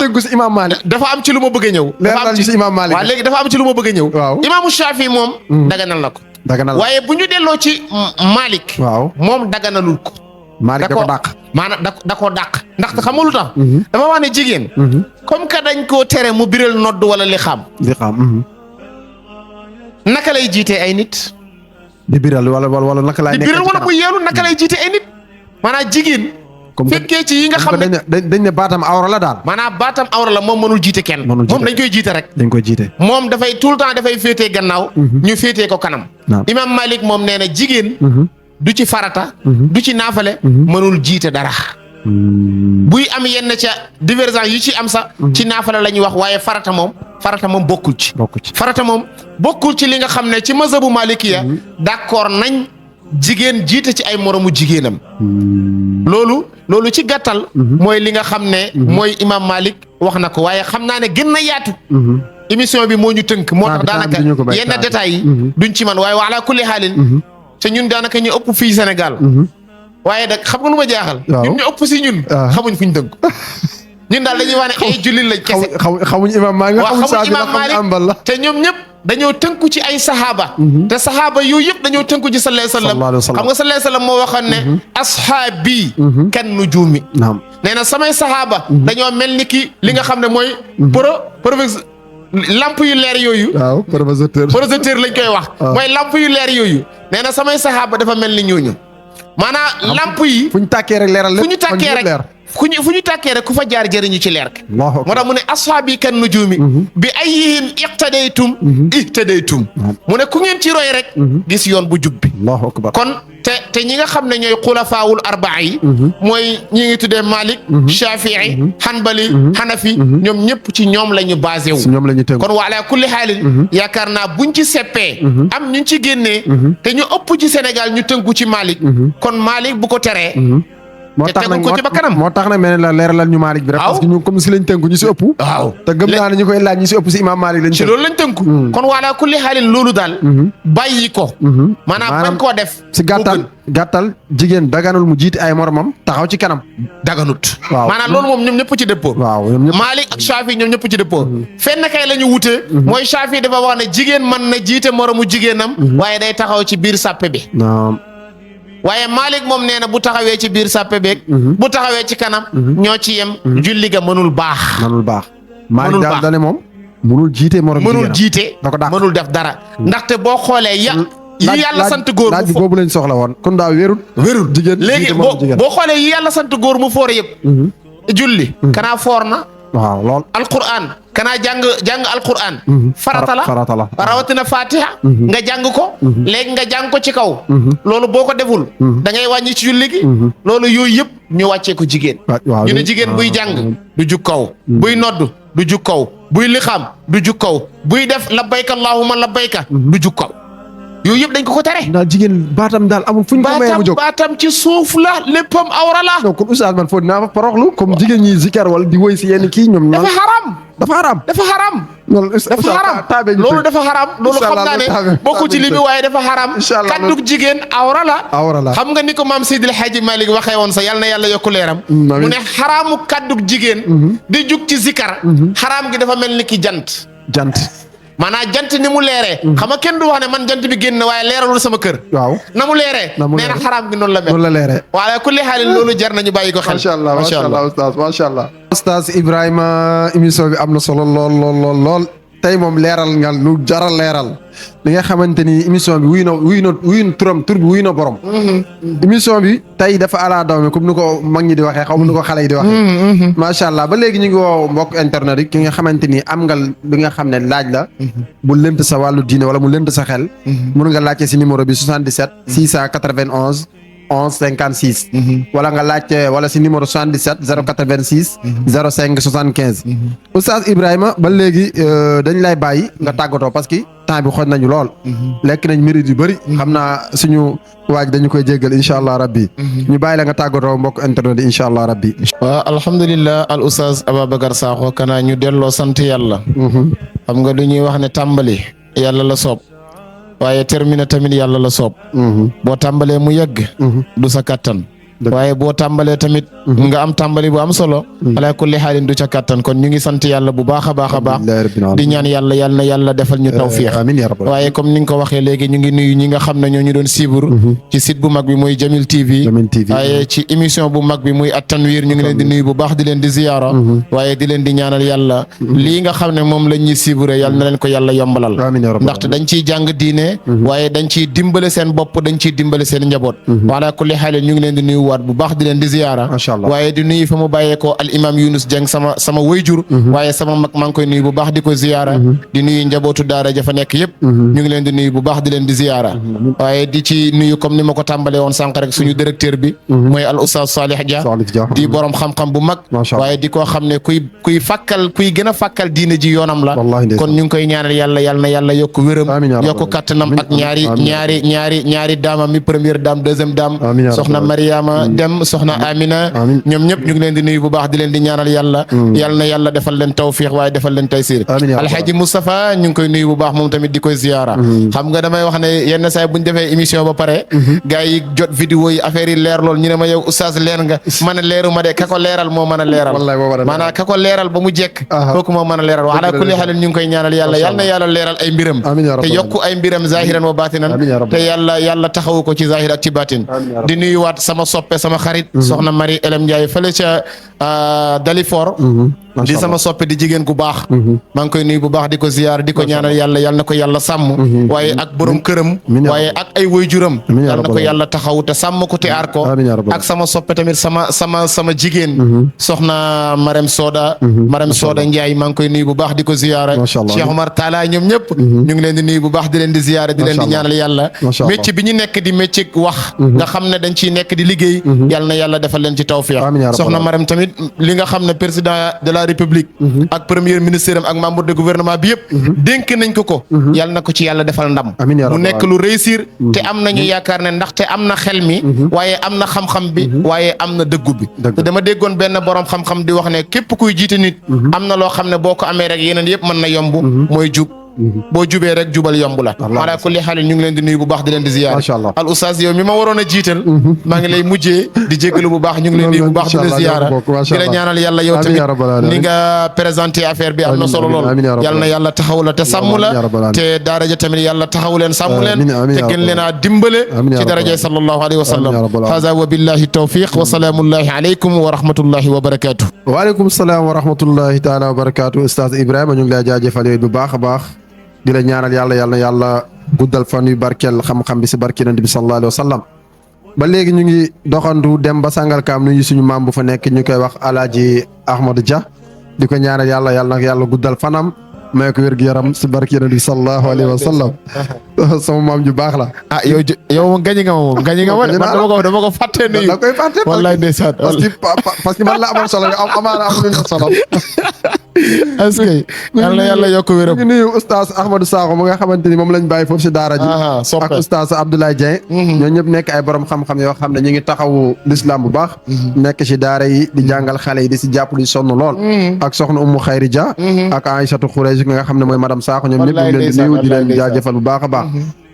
tëggu si imaam Malik. dafa am ci lu ma bëgg a ñëw. dafa am ci imaam Malik. waaw léegi dafa am ci lu ma bëgg a ñëw. waaw imaamu Shafii moom. daganal na ko. waaye bu ñu delloo ci Malik. waaw moom daganalul ko. Malik da ko dàq. maanaam da koo dàq. ndaxte xam nga lu tax. dafa wax ne jigéen. comme que dañ koo tere mu biral nodd wala li xam. naka lay jiitee ay nit. di biral wala naka laay nekk di biral wala bu yeelu naka lay jiite ay nit. maanaam jigéen. fekkee ci yi nga xam ne dañ ne baatam awra la daal. maanaam baatam awra la moom mënul jiite kenn. moom dañ koy jiite rek. dañ koy jiite. moom dafay tout le temps dafay féetee gannaaw. ñu féetee ko kanam. Imam Malik moom nee na jigéen. du ci farata. du ci naafale. mënul jiite dara. buy am yenn ca divergence yu ci am sax. ci naafale la ñuy wax waaye farata moom bokkul ci. farata moom bokkul ci li nga xam ne ci mazhabu malikiya d'accord nañ jigéen jiite ci ay moromu jigéenam. loolu ci gàttal. mooy li nga xam ne. mooy imam Malik wax na ko waaye xam naa ne gën na yaatu. émission bi moo ñu tënk. moo tax daanaka yenn détails yi. duñ ci man waaye wa ala kulli xaalin. te ñun daanaka ñu ëpp fii Sénégal. waaye nag xam nga lu ma jaaxal. ñun ñu ëpp si ñun. xamuñ fuñ tënk. ñun daal dañuy wax ne ay jullit lañ kese. xamuñ imam Malik waaw xamuñ imam Malik te ñoom ñëpp dañoo tënku ci ay saxaaba. te saxaaba yooyu yëpp dañoo tënku ci sallallahu alayhi wa sallam. xam nga sallallahu alayhi wa sallam moo waxoon ne. ashaabi kan nujuumi. nee na samay saxaaba. dañoo mel ni ki li nga xam ne mooy. lamp yu leer yooyu. waaw projecteur lañ koy wax. mooy lamp yu leer yooyu. nee na samay saxaaba dafa mel ni ñooñu. maanaam lamp yi. fu ñu tàkkee rek leeral lépp fu ñu tàkkee rek fu ñu tàkkee rek ku fa jaar jëriñu ci leer. moo tax mu ne ashaabi kan nujuumi. bi ayyihim iqtadaytum ihtadaytum. mu ne ku ngeen ci roy rek. gis yoon bu jub bi. Allahu akbar kon te ñi nga xam ne ñooy xulafaawul arbaa yi. mooy ñi ngi tuddee Malik. Shafii. Hanbali. Hanafi. ñoom ñëpp ci ñoom la ñu basé wu. ñoom la ñu tënk kon wa ala kulli xaalin. yaakaar naa buñ ci seppee. am ñu ci génnee. te ñu ëpp ci Sénégal ñu tënku ci Malik. kon Malik bu ko teree. moo tax nag moo tax nag mel ne la leeralal ñu Malik bi rek. parce que ñun comme si lañ tënku ñu si ëpp. waaw te gëm naa ne ñu koy laaj ñu si ëpp si imam Malik lañ tënku. ci loolu lañ tënku. kon wala kulli xaalin loolu daal. bàyyi ko. maanaam bañ koo def. si gàttal jigéen daganul mu jiite ay moromam taxaw ci kanam. daganut. waaw maanaam loolu moom ñoom ñëpp ci dëppoo. waaw ñoom ñëpp Malik ak Shafi ñoom ñëpp ci dëppoo. fenn kay la ñu wutee. mooy Shafi dafa wax ne jigéen mën na jiite moromu jigéenam. waaye day taxaw ci biir sàppe bi. waaye Malik moom nee na bu taxawee ci biir sàppe beeg. bu taxawee ci kanam. ñoo ci yem. julli ga mënul baax. Malik daal dane moom. mënul jiite morom mënul jiite. mënul def dara. ndaxte boo xoolee yi yàlla sant góor laaj boobu lañ soxla woon. kon daa wérul jigéen léegi boo xoolee yi yàlla sant góor mu foor yëpp. julli. kanaa foor na. waaw lool. alquran kanaa jàng alquran. farata la rawatina fatiha. nga jàng ko. léegi nga jàng ko ci kaw. loolu boo ko deful. da ngay wàññi ci julli gi. loolu yooyu yëpp ñu wàccee ko jigéen. ñu ne jigéen buy jàng du jug kaw. buy nodd du jug kaw. buy lixaam du jug kaw. buy def labbayka allahumma labbayka du jug kaw. yooyu yëpp dañ ko tere. ndax jigéen baatam daal amul fu ñu ko mayee mu jóg baatam ci suuf la léppam awra la. non kon oustaz man foofu dinaa fa paroxlu comme jigéen ñi zikar wala di woy si yenn kii ñoom. dafa xaram. loolu dafa xaram. loolu xam naa ne bokku ci li bi waaye dafa xaram. kaddug jigéen awra la. xam nga ni ko maam Seydil Hadji Malick waxee woon sa yal na yàlla yokku leeram. mu ne xaraamu kaddug jigéen. di jug ci zikar. xaraam gi dafa mel ni ki jant. maanaam jant ni mu leeree. xam nga kenn du wax ne man jant bi génn waaye leeralul sama kër. waaw na mu leeree. nee na xaraam gi noonu la mel. noonu la leeree. waaye kulli xaalin loolu jar nañu bàyyi ko xel. macha allah macha allah. Oustaz Ibrahima émission bi am na solo lool. tey moom leeral nga lu jaral leeral. li nga xamante ni émission bi wuy na turam tur bi wuy na borom. émission bi tey dafa ala daw mi comme ni ko mag ñi di waxee xaw ma ni ko xale yi di waxee. macha allah ba léegi ñu ngi woo mbokk internet yi ki nga xamante ni am nga li nga xam ne laaj la. bu lënt sa wàllu diine wala mu lënt sa xel. mun nga laajte si numéro bi 77 691 11 56. wala nga laajte wala si numéro 77 086. 05 75. Oustaz Ibrahima ba léegi dañ lay bàyyi nga tàggatoo parce que temps bi xooj nañu lool. lekk nañ mérite yu bëri. xam naa suñu waaj dañu koy jéggal incha allah rabbi. ñu bàyyi la nga tàggatoo mbokk internet yi incha allah rabbi. waaw alhamdulilah al Oustaz Ababacar Sakho kanaa ñu delloo sant yàlla. xam nga lu ñuy wax ne tàmbali yàlla la soob. waaye terminé tamit yàlla la soob. boo tàmbalee mu yegg. du sa kattan. waaye boo tàmbalee tamit. nga am tàmbali bu am solo. ala kulli xaalin du ca kattan kon ñu ngi sant yàlla bu baax a baax. di ñaan yal na yàlla defal ñu tawfiix. waaye comme ni nga ko waxee léegi ñu ngi nuyu ñi nga xam ne ñoo ñu doon suivre. ci site bu mag bi muy Jamil TV. waaye ci émission bu mag bi muy At-Tanwir ñu ngi leen di nuyu bu baax di leen di ziyaara. waaye di leen di ñaanal yàlla. lii nga xam ne moom lañ ñuy suivre yal na leen ko yàlla yombalal. ndaxte dañ ciy jàng diine. waaye dañ ciy dimbale seen bopp dañ ciy dimbale seen njaboot. ala kulli xaalin ñu ngi leen di nuyu waat bu baax di leen di ziyaara. waaye di nuyu fa mu bàyyeekoo al imam Yunus Dieng sama wayjur. waaye sama mag maa ngi koy nuyu bu baax di ko ziyaara. di nuyu njabootu daara ja fa nekk yëpp. ñu ngi leen di nuyu bu baax di leen di ziyaara. waaye di ci nuyu comme ni ma ko tàmbalee woon sànq rek suñu directeur bi. mooy al Oustaz Salih Dia. di borom xam-xam bu mag. waaye di koo xam ne kuy gën a fàkkal diine ji yoonam la. kon ñu ngi koy ñaanal yal na yàlla yokk wéram. yokk kattanam ak ñaari daamam mi première dame deuxième dame. soxna Mariama soxna Dem soxna Amina ñoom ñëpp ñu ngi leen di nuyu bu baax di leen di ñaanal yàlla yal na yàlla defal leen tawfiq waaye defal leen taysir alxaaji Moustapha ñu ngi koy nuyu bu baax moom tamit di koy ziyaara xam nga damay wax ne yenn saa buñ defee émission ba pare gars yi jot vidéo yi affaire yi leer lool ñu ne ma yow oustaz leer nga mën a leeru ma de ka ko leeral moo mën a leeral maanaam ka ko leeral ba mu jekk kooku moo mën a leeral wa ala kulli xaalin ñu ngi koy ñaanal yàlla yal na yàlla leeral ay mbiram te yokku ay mbiram zahiran wa batinan te yàlla taxawu ko ci zahir ak ci batin di nuyuwaat sama soppe sama xarit soxna Marie Elem Ndiaye fële ca Dalifort di sama soppe di jigéen gu baax maa ngi koy nuyu bu baax di ko ziyaar di ko ñaanal yàlla yal na ko yàlla sàmm waaye ak borom këram waaye ak ay waajuram yal na ko yàlla taxaw te sàmm ko te aar ko ak sama soppe tamit sama jigéen soxna Marème Soda Ndiaye maa ngi koy nuyu bu baax di ko ziyaara Cheikh Omar Talla ñoom ñëpp ñu ngi leen di nuyu bu baax di leen di ziyaara di leen di ñaanal yàlla métier bi ñu nekk di métier wax nga xam ne dañ ciy nekk di liggéey yal na yàlla defal leen ci tawfiq soxna Marème tamit li nga xam ne président de la république ak premier ministre am ak membre de gouvernement bi yëpp dénk nañ ko yàlla na ko ci yàlla defal ndam mu nekk lu réussir te am nañu yaakaar ne ndaxte am na xel mi waaye am na xam-xam bi waaye am na dëggu bi te dama déggoon benn borom xam-xam di wax ne képp kuy jiite nit am na loo xam ne boo ko amee rek yeneen yëpp mën na yomb mooy jub boo jubee rek jubal yomb la ala kulli xaal ñu ngi leen di nuyu bu baax di leen di ziyaar al oustaz yow mi ma waroon a jiital maa ngi lay mujjee di jégalu bu baax ñu ngi leen nuyu bu baax di la ziyaara di la ñaanal yàlla yow tamit ni nga présenté affaire bi am na solo lool yàlla na yàlla taxaw la te sàmm la te daraja tamit yàlla taxaw leen sàmm leen te gën leen a dimbale ci daraja sallallahu alayhi wa sallam hada wa billahi tawfiq wa salaamullahi alaykum wa rahmatullahi wa barakatuh waaleykum salaam wa rahmatullahi taala wa barakatuh oustaz Ibrahima ñu ngi lay jaajëfal yooyu bu baax a baax di la ñaanal yàlla guddal fan yu barkeel xam-xam bi si barke Yonent bi sallallahu alayhi wa sallam ba léegi ñu ngi doxantu dem ba Sangalkam nuyu suñu maam bu fa nekk ñu koy wax Alaaji Ahmadou Dia di ko ñaanal yàlla guddal fanam may ko wér gu yaram si barke Yonent bi sallallahu alayhi wa sallam sama maam ju baax la yow moom gañi nga ma moom dama ko fàtte nuyu da koy fàtte wallaay ndeysaan parce que man la amoon solo amaana amuñu solo est-ce que yàlla yokk wéram ñu nuyu oustaz Ahmadou Sakho mu nga xamante ni moom lañ bàyyi foofu si daara ji ak oustaz Abdoulaye Dieng ñoo ñëpp nekk ay borom xam-xam yoo xam ne ñu ngi taxawu l'islam bu baax nekk si daara yi di jàngal xale yi di si jàpp di sonn lool ak soxna Oumou Khayri Dia ak Aïssatou Khoureyji nga xam ne mooy madame Sakho ñoom ñëpp ñu leen di nuyu di leen jaajëfal bu baax a baax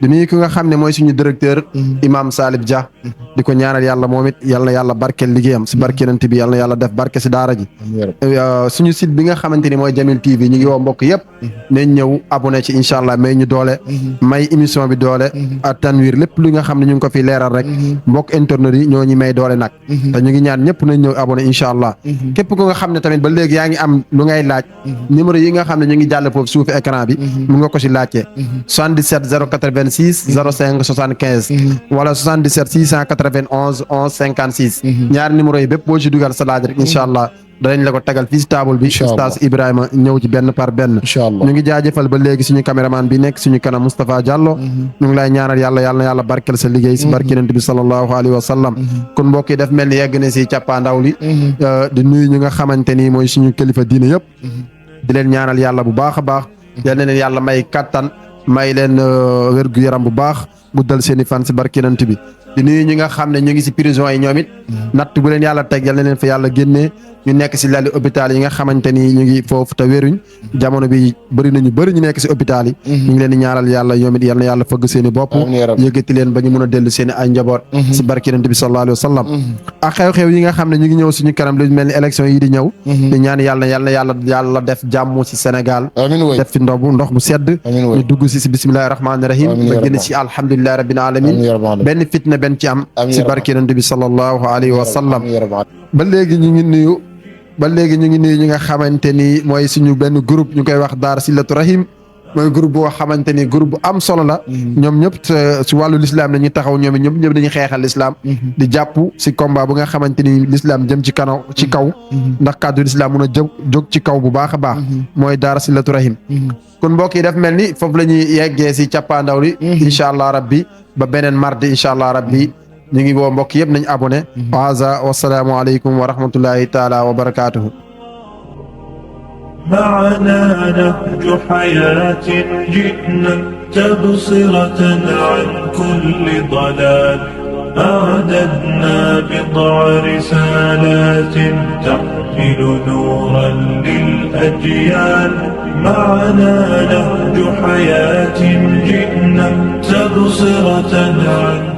di nuyu ki nga xam ne mooy suñu directeur imam Salib Dia di ko ñaanal yàlla moom it yal na yàlla barkeel liggéeyam si barke Yonent bi yal na yàlla def barke si daara ji suñu site bi nga xamante ni mooy Jamil TV ñu ngi woo mbokk yëpp nañ ñëw abonné ci incha allah may ñu doole may émission bi doole ak Tanwir lépp lu nga xam ne ñu ngi ko fi leeral rek mbokk internet yi ñoo ñu may doole nag te ñu ngi ñaan ñëpp nañ ñëw abonné incha allah képp ku nga xam ne tamit ba léegi yaa ngi am lu ngay laaj numéro yi nga xam ne ñu ngi jàll foofu suufi écran bi mu nga ko si laajte 77 086 05 75 wala 77 691 11 56 ñaari numéro yi bépp boo ci dugal sa laaj rek incha allah danañ la ko tegal fii si table bi oustaz Ibrahima ñëw ci benn par benn ñu ngi jaajëfal ba léegi suñu caméraman bi nekk suñu kanam Moustapha Diallo ñu ngi lay ñaanal yàlla barkel sa liggéey si barke Yonent bi sallallahu alayhi wa sallam kon mbokk yi daf mel ni yegg na si càppaandaw li di nuyu ñi nga xamante ni mooy suñu kilifa diine yëpp di leen ñaanal yàlla bu baax a baax yal na leen yàlla may kattan may leen wérgu yaram bu baax guddal seeni fan si barke Yonent bi di nuyu ñi nga xam ne ñu ngi si prison yi ñoom it natt bu leen yàlla teg yal na leen fa yàlla génnee ñu nekk si lali hôpital yi nga xamante ni ñu ngi foofu te wéruñ jamono bi bëri ñu nekk si hôpital yi ñu ngi leen di ñaaral yàlla ñoom it yal na yàlla fëgg seen i bopp yëkkati leen ba ñu mun a dellu seen i ay njaboot si barke Yonent bi sallallahu alayhi wa sallam ak xew-xew yi nga xam ne ñu ngi ñëw suñu kanam lu mel ni élection yi di ñëw di ñaan yàlla def jàmm si Sénégal def fi ndox bu sedd ñu dugg si bismillahi rahmaani rahim ba génn si alhamdulillahi rabbil alamin benn fitna benn ci am si barke Yonent bi sallallahu alayhi wa sallam ba léegi ñu ngi nuyu ñi nga xamante ni mooy suñu benn groupe ñu koy wax Daara Silatu Rahim mooy groupe boo xamante ni groupe bu am solo la ñoom ñëpp si wàllu l'islam dañuy taxaw ñoom ñëpp dañuy xeexal l'islam di jàpp si combat bu nga xamante ni l'islam jëm ci kaw ndax kàddu l'islam mun a jóg ci kaw bu baax a baax mooy Daara Silatu Rahim kon mbokk yi daf mel ni foofu la ñuy yeggee si cappaandaw li incha allah rabbi ba beneen mardi incha allah rabbi ñu ngi woo mbokk yëpp nañ abonné waasa wasalaamu aleykum wa rahmatullahi taala wa barakatuhu معنا نهج حياة جئنا تبصرة عن كل ضلال أعددنا نضع رسالات تحمل نورا للأجيال معنا نهج حياة جئنا تبصرة عن